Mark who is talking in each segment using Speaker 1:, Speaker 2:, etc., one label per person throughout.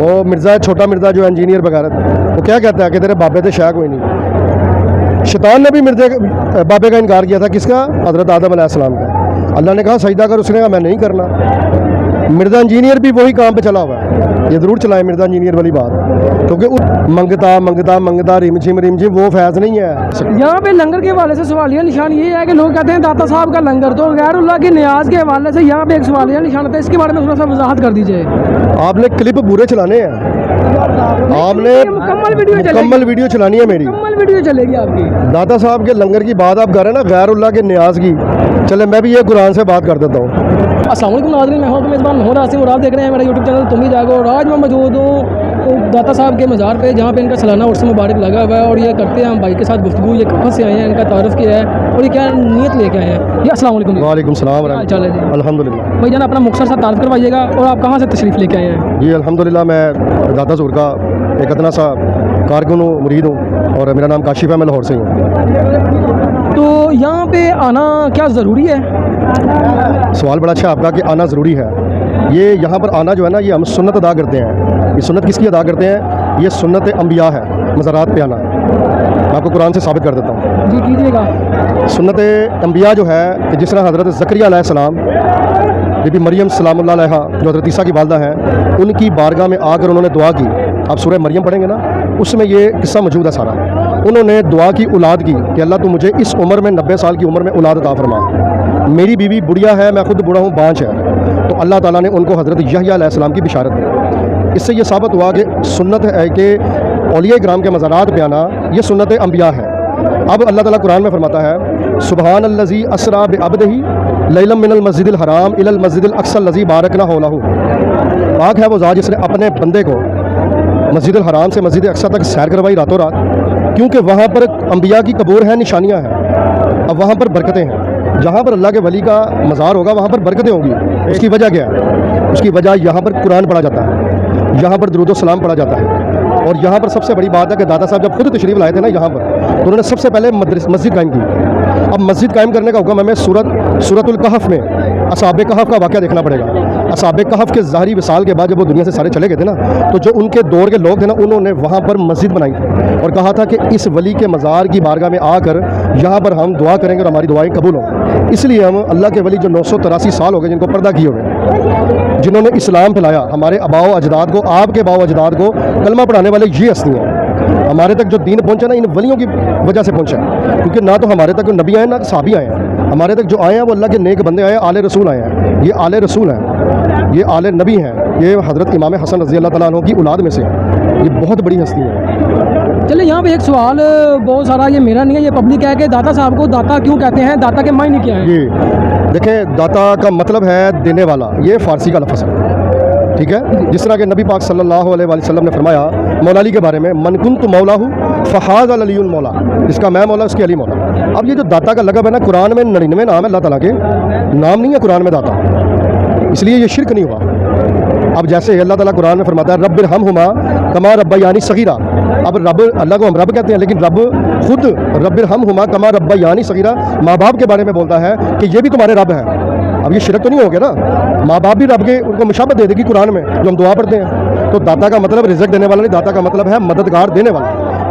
Speaker 1: وہ مرزا چھوٹا مرزا جو انجینئر بغیرت، وہ کیا کہتا ہے کہ تیرے بابے تھے شے کوئی نہیں. شیطان نے بھی مرزے بابے کا انکار کیا تھا. کس کا؟ حضرت آدم علیہ السلام کا. اللہ نے کہا سجدہ کر، اس نے کہا میں نہیں کرنا. مرزا انجینئر بھی وہی کام پہ چلا ہوا ہے. یہ ضرور چلائے مرزا انجینئر والی بات، کیونکہ منگتا ریم جھم وہ فیض نہیں ہے.
Speaker 2: یہاں پہ لنگر کے حوالے سے سوالیہ نشان یہ ہے کہ لوگ کہتے ہیں داتا صاحب کا لنگر، تو غیر اللہ کی نیاز کے حوالے سے یہاں پہ ایک سوالیہ نشان ہوتا ہے، اس کے بارے میں تھوڑا سا وضاحت کر دیجیے.
Speaker 1: آپ نے کلپ پورے چلانے ہیں، آپ نے مکمل ویڈیو چلانی ہے. میری
Speaker 2: مکمل ویڈیو چلے گی آپ کی.
Speaker 1: داتا صاحب کے لنگر کی بات آپ کر رہے ہیں نا، غیر اللہ کے نیاز کی. چلے میں بھی یہ قرآن سے بات کر دیتا ہوں.
Speaker 2: السلام علیکم ناظرین، میں ہوں تو میزبان محمد آصف اور آپ دیکھ رہے ہیں میرا یوٹیوب چینل تم ہی جاگو. اور آج میں موجود ہوں داتا صاحب کے مزار پہ، جہاں پہ ان کا سالانہ عرس مبارک لگا ہوا ہے. اور یہ کرتے ہیں ہم بھائی کے ساتھ گفتگو، یہ کہاں سے آئے ہیں، ان کا تعارف کیا ہے اور یہ کیا نیت لے کے آئے ہیں. جی السلام علیکم.
Speaker 1: وعلیکم السلام ورحمۃ
Speaker 2: چلے جی
Speaker 1: اللہ. الحمدللہ.
Speaker 2: بھائی جان اپنا مختصر سا تعارف کروائیے گا اور آپ کہاں سے تشریف لے کے آئے ہیں.
Speaker 1: جی الحمدللہ، میں داتا حضور کا ایک اتنا سا کارکن ہوں، مرید ہوں، اور میرا نام کاشف ہے، میں لاہور سے ہوں.
Speaker 2: تو یہاں پہ آنا کیا ضروری ہے؟
Speaker 1: سوال بڑا اچھا آپ کا کہ آنا ضروری ہے. یہ یہاں پر آنا جو ہے نا، یہ ہم سنت ادا کرتے ہیں. یہ سنت کس کی ادا کرتے ہیں؟ یہ سنت انبیاء ہے، مزارات پہ آنا. میں آپ کو قرآن سے ثابت کر دیتا ہوں.
Speaker 2: جی کیجیے گا.
Speaker 1: سنت انبیاء جو ہے کہ جس طرح حضرت زکریا علیہ السلام، بی بی مریم سلام اللہ علیہ جو حضرت عیسیٰ کی والدہ ہیں، ان کی بارگاہ میں آ کر انہوں نے دعا کی. آپ سورہ مریم پڑھیں گے نا، اس میں یہ قصہ موجود ہے سارا. انہوں نے دعا کی اولاد کی کہ اللہ تو مجھے اس عمر میں 90 سال کی عمر میں اولاد عطا فرما. میری بیوی بڑھیا ہے، میں خود بوڑھا ہوں، بانچ ہے. تو اللہ تعالیٰ نے ان کو حضرت یحییٰ علیہ السلام کی بشارت دی. اس سے یہ ثابت ہوا کہ سنت ہے کہ اولیاء کرام کے مزارات پہ آنا یہ سنت انبیاء ہے. اب اللہ تعالیٰ قرآن میں فرماتا ہے سبحان الذی اسریٰ بعبدہ لیلا من المسجد الحرام الی المسجد الاقصی الذی بارکنا حولہ. پاک ہے وہ ذات جس نے اپنے بندے کو مسجد الحرام سے مسجد اقصی تک سیر کروائی راتوں رات، کیونکہ وہاں پر انبیاء کی قبور ہیں، نشانیاں ہیں. اب وہاں پر برکتیں ہیں. جہاں پر اللہ کے ولی کا مزار ہوگا وہاں پر برکتیں ہوں گی. اس کی وجہ کیا ہے؟ اس کی وجہ یہاں پر قرآن پڑھا جاتا ہے، یہاں پر درود و سلام پڑھا جاتا ہے. اور یہاں پر سب سے بڑی بات ہے کہ داتا صاحب جب خود تشریف لائے تھے نا یہاں پر، تو انہوں نے سب سے پہلے مسجد قائم کی. اب مسجد قائم کرنے کا حکم ہمیں سورۃ الکہف میں اصحاب کہف کا واقعہ دیکھنا پڑے گا. اصحاب کہف کے ظاہری وصال کے بعد جب وہ دنیا سے سارے چلے گئے تھے نا، تو جو ان کے دور کے لوگ تھے نا، انہوں نے وہاں پر مسجد بنائی اور کہا تھا کہ اس ولی کے مزار کی بارگاہ میں آ کر یہاں پر ہم دعا کریں گے اور ہماری دعائیں قبول ہوں. اس لیے ہم اللہ کے ولی جو 983 سال ہو گئے جن کو پردہ کیے ہوئے، جنہوں نے اسلام پھیلایا، ہمارے آباؤ اجداد کو، آپ کے آباؤ اجداد کو کلمہ پڑھانے والے یہ ہستی ہیں. ہمارے تک جو دین پہنچا نا، ان ولیوں کی وجہ سے پہنچا ہے. کیونکہ نہ تو ہمارے تک نبی آئے نہ صحابی آئے ہیں. ہمارے تک جو آئے ہیں وہ اللہ کے نیک بندے آئے ہیں، آل رسول آئے ہیں. یہ آل رسول ہیں، یہ آل نبی ہیں. یہ حضرت امام حسن رضی اللہ تعالیٰ عنہ کی اولاد میں سے ہیں. یہ بہت بڑی ہستی ہیں.
Speaker 2: چلے یہاں پہ ایک سوال بہت سارا، یہ میرا نہیں ہے، یہ پبلک ہے کہ داتا صاحب کو داتا کیوں کہتے ہیں، داتا کے معنی کیا ہیں؟
Speaker 1: جی دیکھیں، داتا کا مطلب ہے دینے والا. یہ فارسی کا لفظ ہے، ٹھیک ہے. جس طرح کہ نبی پاک صلی اللہ علیہ وسلم نے فرمایا مولا علی کے بارے میں، من کنت مولا فہذا علی المولا، جس کا میں مولا اس کی علی مولا. اب یہ جو داتا کا لقب ہے نا، قرآن میں 99 نام ہے اللہ تعالیٰ کے، نام نہیں ہے قرآن میں داتا، اس لیے یہ شرک نہیں ہوا. اب جیسے اللہ تعالیٰ قرآن میں فرماتا ہے رب ارحمہما کما ربیانی صغیرہ. اب رب، اللہ کو ہم رب کہتے ہیں، لیکن رب خود رب ارحمہما کما ربیانی صغیرہ ماں باپ کے بارے میں بولتا ہے کہ یہ بھی تمہارے رب ہیں. اب یہ شرک تو نہیں ہو گیا نا، ماں باپ بھی رب کے ان کو مشابہت دے دے گی قرآن میں جو ہم دعا پڑھتے ہیں. تو داتا کا مطلب رزق دینے والا نہیں، داتا کا مطلب ہے مددگار دینے والا.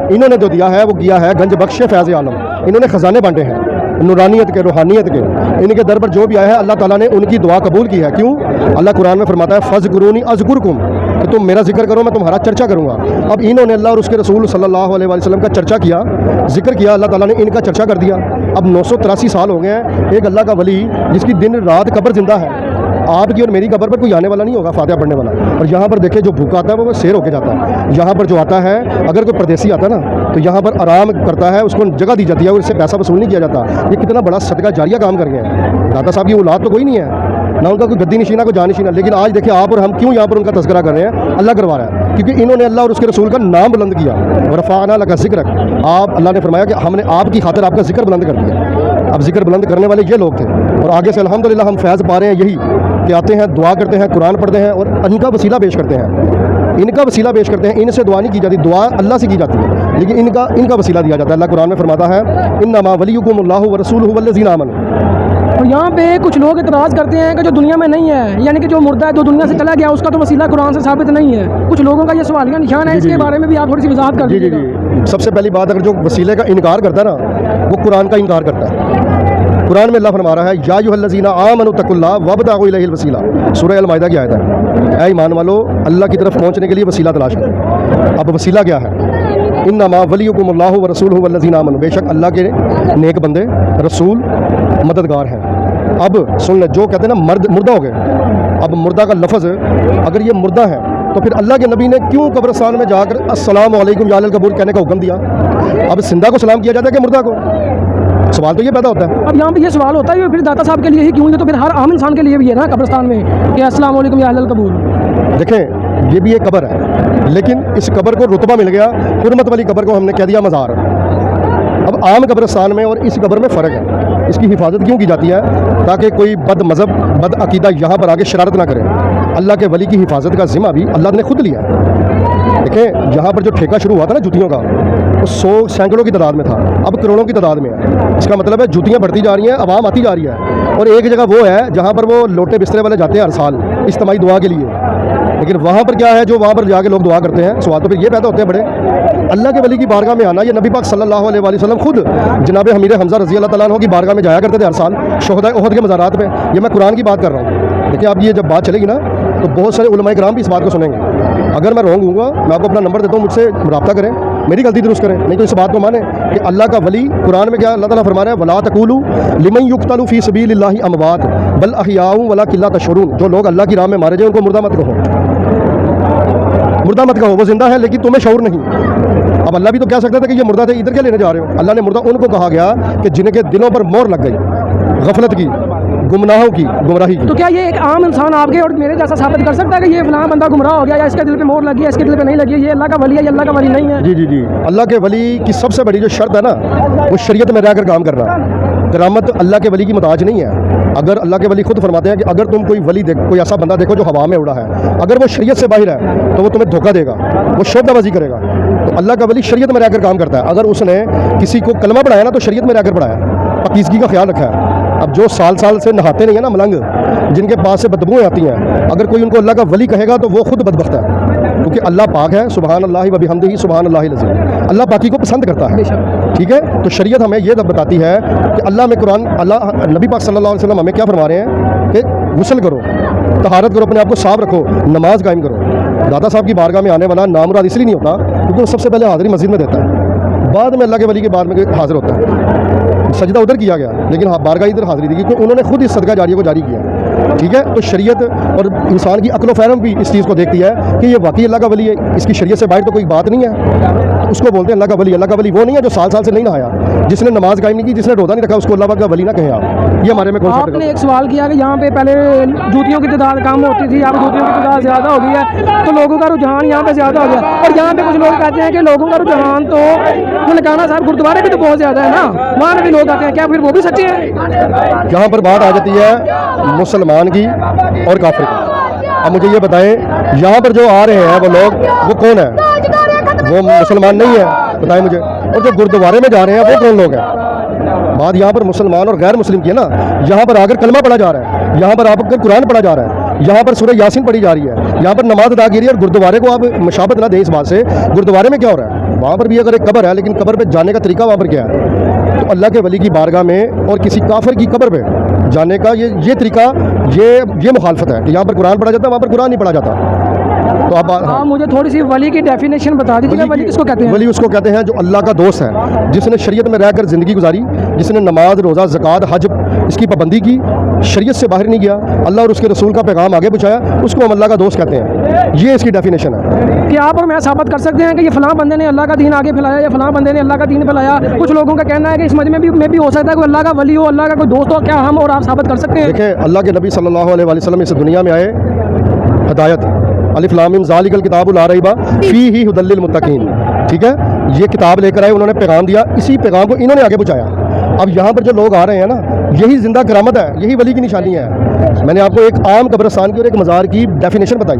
Speaker 1: انہوں نے جو دیا ہے وہ کیا ہے گنج بخش فیض عالم. انہوں نے خزانے بانٹے ہیں نورانیت کے، روحانیت کے. ان کے در پر جو بھی آیا ہے اللہ تعالیٰ نے ان کی دعا قبول کی ہے. کیوں؟ اللہ قرآن میں فرماتا ہے فذکرونی اذکرکم، کہ تم میرا ذکر کرو میں تمہارا چرچا کروں گا. اب انہوں نے اللہ اور اس کے رسول صلی اللہ علیہ وسلم کا چرچا کیا، ذکر کیا، اللہ تعالیٰ نے ان کا چرچا کر دیا. اب 983 سال ہو گئے ہیں. ایک اللہ کا ولی جس کی دن رات قبر زندہ ہے. آپ کی اور میری قبر پر کوئی آنے والا نہیں ہوگا فاتحہ پڑھنے والا. اور یہاں پر دیکھیں جو بھوکا آتا ہے وہ سیر ہو کے جاتا ہے. یہاں پر جو آتا ہے، اگر کوئی پردیسی آتا ہے نا تو یہاں پر آرام کرتا ہے، اس کو جگہ دی جاتی ہے اور اس سے پیسہ وصول نہیں کیا جاتا. یہ کتنا بڑا صدقہ جاریہ کام کر گئے ہیں. داتا صاحب کی اولاد تو کوئی نہیں ہے، نہ ان کا کوئی گدی نشینہ کوئی جان نشینہ. لیکن آج دیکھیں آپ اور ہم کیوں یہاں پر ان کا تذکرہ کر رہے ہیں؟ اللہ کروا رہا ہے، کیونکہ انہوں نے اللہ اور اس کے رسول کا نام بلند کیا. ورفعنا لک ذکرک، آپ اللہ نے فرمایا کہ ہم نے آپ کی خاطر آپ کا ذکر بلند کر دیا. اب ذکر بلند کرنے والے یہ لوگ تھے. اور آگے سے الحمدللہ ہم فیض پا رہے ہیں یہی کہ آتے ہیں، دعا کرتے ہیں، قرآن پڑھتے ہیں اور ان کا وسیلہ پیش کرتے ہیں. ان کا وسیلہ پیش کرتے ہیں. ان سے دعا نہیں کی جاتی، دعا اللہ سے کی جاتی ہے، لیکن ان کا وسیلہ دیا جاتا ہے. اللہ قرآن میں فرماتا ہے انما ولیکم اللہ ورسولہ والذین آمنوا،
Speaker 2: اور یہاں پہ کچھ لوگ اعتراض کرتے ہیں کہ جو دنیا میں نہیں ہے، یعنی کہ جو مردہ ہے، جو دنیا سے چلا گیا، اس کا تو وسیلہ قرآن سے ثابت نہیں ہے. کچھ لوگوں کا یہ سوالیہ نشان ہے. اس کے بارے میں بھی آپ تھوڑی سی وضاحت کر دیجیے.
Speaker 1: سب سے پہلی بات، اگر جو وسیلے کا انکار کرتا ہے نا، وہ قرآن کا انکار کرتا ہے. قرآن میں اللہ فرما رہا ہے یا ایھا الذین آمنوا اتقوا اللہ وابتغوا الیہ الوسیلہ، سورہ المائدہ کی آیت ہے. اے ایمان والو، اللہ کی طرف پہنچنے کے لیے وسیلہ تلاش کرو. اب وسیلہ کیا ہے؟ انما ولیکم اللہ ورسولہ والذین آمنوا، بے شک اللہ کے نیک بندے، رسول، مددگار ہیں. اب سن لیں، جو کہتے ہیں نا مردہ ہو گئے. اب مردہ کا لفظ اگر یہ مردہ ہے تو پھر اللہ کے نبی نے کیوں قبرستان میں جا کر السلام علیکم یا اہل القبور کہنے کا حکم دیا؟ اب زندہ کو سلام کیا جاتا ہے کہ مردہ کو؟ سوال تو یہ پیدا ہوتا ہے.
Speaker 2: اب یہاں پہ یہ سوال ہوتا ہے پھر داتا صاحب کے لیے ہی کیوں؟ یہ تو پھر ہر عام انسان کے لیے بھی ہے نا قبرستان میں کہ السلام علیکم یا اہل القبور.
Speaker 1: دیکھیں، یہ بھی ایک قبر ہے، لیکن اس قبر کو رتبہ مل گیا، حرمت والی قبر کو ہم نے کہہ دیا مزار. اب عام قبرستان میں اور اس قبر میں فرق ہے. اس کی حفاظت کیوں کی جاتی ہے؟ تاکہ کوئی بد مذہب، بد عقیدہ یہاں پر آگے شرارت نہ کرے. اللہ کے ولی کی حفاظت کا ذمہ بھی اللہ نے خود لیا. دیکھیں، یہاں پر جو ٹھیکہ شروع ہوا تھا نا جوتیوں کا، وہ 100 سینکڑوں کی تعداد میں تھا، اب کروڑوں کی تعداد میں ہے. اس کا مطلب ہے جوتیاں بڑھتی جا رہی ہیں، عوام آتی جا رہی ہے. اور ایک جگہ وہ ہے جہاں پر وہ لوٹے بسترے والے جاتے ہیں ہر سال اجتماعی دعا کے لیے، لیکن وہاں پر کیا ہے جو وہاں پر جا کے لوگ دعا کرتے ہیں. سوال تو پھر یہ پیدا ہوتے ہیں بڑے. اللہ کے ولی کی بارگاہ میں آنا، یہ نبی پاک صلی اللہ علیہ وآلہ وسلم خود جناب امیر حمزہ رضی اللہ تعالیٰ عنہ کی بارگاہ میں جایا کرتے تھے ہر سال شہداء احد کے مزارات پہ. یہ میں قرآن کی بات کر رہا ہوں. دیکھیں، اب یہ جب بات چلے گی نا تو بہت سارے علماء کرام بھی اس بات کو سنیں گے. اگر میں رونگ ہوں گا، میں آپ کو اپنا نمبر دیتا ہوں، مجھ سے رابطہ کریں، میری غلطی درست کریں، نہیں تو اس بات کو مانیں کہ اللہ کا ولی قرآن میں کیا اللہ تعالیٰ فرما رہا ہے، ولا تقولوا لمن یقتل فی سبیل اللہ اموات بل احیاء ولکن لا تشعرون. جو لوگ اللہ کی راہ میں مارے جائیں ان کو مردہ مت کہو، مردہ مت کہو. وہ زندہ ہے لیکن تمہیں شعور نہیں. اب اللہ بھی تو کہہ سکتا تھا کہ یہ مردہ تھے، ادھر کیا لینے جا رہے ہو؟ اللہ نے مردہ ان کو کہا گیا کہ جن کے دلوں پر مور لگ گئی غفلت کی، گمراہوں کی، گمراہی کی.
Speaker 2: تو کیا یہ ایک عام انسان آپ کے اور میرے جیسا ثابت کر سکتا ہے کہ یہ فلاں بندہ گمراہ ہو گیا، یا اس کے دل پہ مور لگی ہے، اس کے دل پہ نہیں لگی ہے، یہ اللہ کا ولی ہے، یہ اللہ کا ولی نہیں ہے؟
Speaker 1: جی. اللہ کے ولی کی سب سے بڑی جو شرط ہے نا، وہ شریعت میں رہ کر کام کرنا ہے. کرامت اللہ کے ولی کی محتاج نہیں ہے. اگر اللہ کے ولی خود فرماتے ہیں کہ اگر تم کوئی ولی کوئی ایسا بندہ دیکھو جو ہوا میں اڑا ہے، اگر وہ شریعت سے باہر ہے تو وہ تمہیں دھوکہ دے گا، وہ شعبہ بازی کرے گا. تو اللہ کا ولی شریعت میں رہ کر کام کرتا ہے. اگر اس نے کسی کو کلمہ پڑھایا نا تو شریعت میں رہ کر پڑھایا، پاکیزگی کا خیال رکھا ہے. اب جو سال سے نہاتے نہیں ہیں نا ملنگ، جن کے پاس سے بدبوئیں آتی ہیں، اگر کوئی ان کو اللہ کا ولی کہے گا تو وہ خود بدبخت ہے، کیونکہ اللہ پاک ہے. سبحان اللہ و بحمدہ سبحان اللہ العظیم. اللہ پاکی کو پسند کرتا ہے. ٹھیک ہے، تو شریعت ہمیں یہ بتاتی ہے کہ اللہ میں قرآن، اللہ نبی پاک صلی اللہ علیہ وسلم ہمیں کیا فرما رہے ہیں کہ غسل کرو، طہارت کرو، اپنے آپ کو صاف رکھو، نماز قائم کرو. دادا صاحب کی بارگاہ میں آنے والا نامراد اس لیے نہیں ہوتا کیونکہ وہ سب سے پہلے حاضری مسجد میں دیتا ہے، بعد میں اللہ کے ولی کے بعد میں حاضر ہوتا ہے. سجدہ ادھر کیا گیا لیکن بارگاہ ادھر حاضری دی کیونکہ انہوں نے خود اس صدقہ جاریہ کو جاری کیا. ٹھیک ہے، تو شریعت اور انسان کی عقل و فہم بھی اس چیز کو دیکھتی ہے کہ یہ واقعی اللہ کا ولی ہے، اس کی شریعت سے باہر تو کوئی بات نہیں ہے. اس کو بولتے ہیں اللہ کا ولی. اللہ کا ولی وہ نہیں ہے جو سال سے نہیں نہایا، جس نے نماز قائم نہیں کی، جس نے روزہ نہیں رکھا، اس کو اللہ کا ولی نہ کہیں. آپ یہ ہمارے میں کون سا؟
Speaker 2: آپ نے ایک سوال کیا کہ یہاں پہ پہلے جوتیوں کی تعداد کم ہوتی تھی، اب جوتیوں کی تعداد زیادہ ہو گئی ہے تو لوگوں کا رجحان یہاں پہ زیادہ ہو گیا. اور یہاں پہ کچھ لوگ کہتے ہیں کہ لوگوں کا رجحان تو ننکانہ صاحب گردوارے بھی تو بہت زیادہ ہے نا، وہاں بھی لوگ آتے ہیں، کیا پھر وہ بھی سچے ہیں؟
Speaker 1: یہاں پر بات آ جاتی ہے مسلمان کی اور کافر کی. اب مجھے یہ بتائیں، یہاں پر جو آ رہے ہیں وہ لوگ، وہ کون ہیں؟ وہ مسلمان نہیں ہے، بتائیں مجھے. اور جو گردوارے میں جا رہے ہیں وہ کون لوگ ہیں؟ بات یہاں پر مسلمان اور غیر مسلم کی ہے نا. یہاں پر آ کر کلمہ پڑھا جا رہا ہے، یہاں پر آ کر قرآن پڑھا جا رہا ہے، یہاں پر سورہ یاسین پڑھی جا رہی ہے، یہاں پر نماز ادا کی رہی ہے. اور گردوارے کو آپ مشابت نہ دیں اس بات سے، گردوارے میں کیا ہو رہا ہے؟ وہاں پر بھی اگر ایک قبر ہے لیکن قبر پہ جانے کا طریقہ وہاں پر کیا ہے؟ تو اللہ کے ولی کی بارگاہ میں اور کسی کافر کی قبر پہ جانے کا یہ طریقہ، یہ مخالفت ہے کہ یہاں پر قرآن پڑھا جاتا ہے، وہاں پر قرآن نہیں پڑھا جاتا. تو آپ
Speaker 2: مجھے تھوڑی سی ولی کی ڈیفینیشن بتا دیجیے. ولی کس کو کہتے ہیں؟
Speaker 1: ولی اس کو کہتے ہیں جو اللہ کا دوست ہے، جس نے شریعت میں رہ کر زندگی گزاری، جس نے نماز، روزہ، زکوٰۃ، حج اس کی پابندی کی، شریعت سے باہر نہیں گیا، اللہ اور اس کے رسول کا پیغام آگے پہنچایا، اس کو ہم اللہ کا دوست کہتے ہیں. یہ اس کی ڈیفینیشن ہے.
Speaker 2: کہ آپ اور میں ثابت کر سکتے ہیں کہ یہ فلاں بندے نے اللہ کا دین آگے پھیلایا، یا فلاں بندے نے اللہ کا دین پھیلایا. کچھ لوگوں کا کہنا ہے کہ اس مجمع میں بھی ہو سکتا ہے کوئی اللہ کا ولی ہو، اللہ کا کوئی دوست ہو. کیا ہم اور آپ ثابت کر سکتے ہیں؟
Speaker 1: دیکھیں، اللہ کے نبی صلی اللہ علیہ وسلم اس دنیا میں آئے، ہدایت، الف لام میم ذالک الکتاب لا ریب فیہ ھدی للمتقین. ٹھیک ہے، یہ کتاب لے کر آئے، انہوں نے پیغام دیا، اسی پیغام کو انہوں نے آگے پہنچایا. اب یہاں پر جو لوگ آ رہے ہیں نا، یہی زندہ کرامت ہے، یہی ولی کی نشانی ہے. میں نے آپ کو ایک عام قبرستان کی اور ایک مزار کی ڈیفینیشن بتائی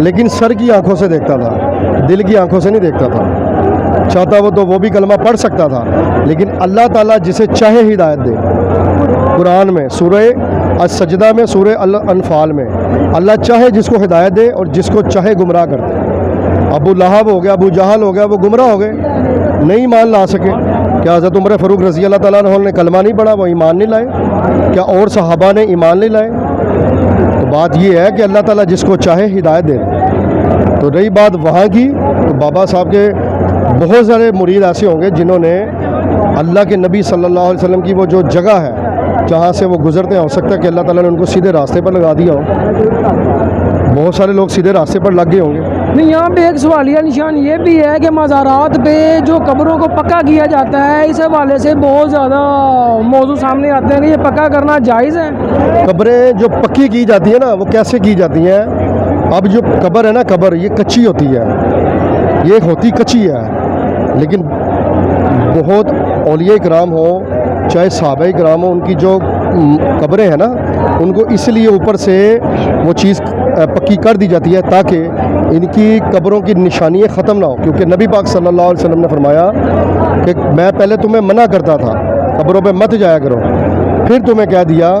Speaker 1: لیکن سر کی آنکھوں سے دیکھتا تھا, دل کی آنکھوں سے نہیں دیکھتا تھا. چاہتا وہ بھی کلمہ پڑھ سکتا تھا, لیکن اللہ تعالیٰ جسے چاہے ہدایت دے. قرآن میں سورہ السجدہ میں, سورہ الانفال میں اللہ چاہے جس کو ہدایت دے اور جس کو چاہے گمراہ کر دے. ابو لہب ہو گیا, ابو جہل ہو گیا, وہ گمراہ ہو گئے, نہیں ایمان لا سکے. کیا حضرت عمر فاروق رضی اللہ تعالیٰ عنہ نے کلمہ نہیں پڑھا, وہ ایمان نہیں لائے؟ کیا اور صحابہ نے ایمان نہیں لائے؟ تو بات یہ ہے کہ اللہ تعالیٰ جس کو چاہے ہدایت دے. تو رہی بات وہاں کی, تو بابا صاحب کے بہت سارے مرید ایسے ہوں گے جنہوں نے اللہ کے نبی صلی اللہ علیہ وسلم کی وہ جو جگہ ہے جہاں سے وہ گزرتے ہیں, ہو سکتا ہے کہ اللہ تعالیٰ نے ان کو سیدھے راستے پر لگا دیا ہو. بہت سارے لوگ سیدھے راستے پر لگ گئے ہوں گے.
Speaker 2: نہیں, یہاں پہ ایک سوالیہ نشان یہ بھی ہے کہ مزارات پہ جو قبروں کو پکا کیا جاتا ہے, اس حوالے سے بہت زیادہ موضوع سامنے آتے ہیں کہ یہ پکا کرنا جائز ہے.
Speaker 1: قبریں جو پکی کی جاتی ہیں نا, وہ کیسے کی جاتی ہیں؟ اب جو قبر ہے نا, قبر یہ کچی ہوتی ہے, یہ ہوتی کچی ہے, لیکن بہت اولیاء کرام ہوں, چاہے صحابہ کرام ہوں, ان کی جو قبریں ہیں نا, ان کو اس لیے اوپر سے وہ چیز پکی کر دی جاتی ہے تاکہ ان کی قبروں کی نشانیاں ختم نہ ہو. کیونکہ نبی پاک صلی اللہ علیہ وسلم نے فرمایا کہ میں پہلے تمہیں منع کرتا تھا قبروں پہ مت جایا کرو, پھر تمہیں کہہ دیا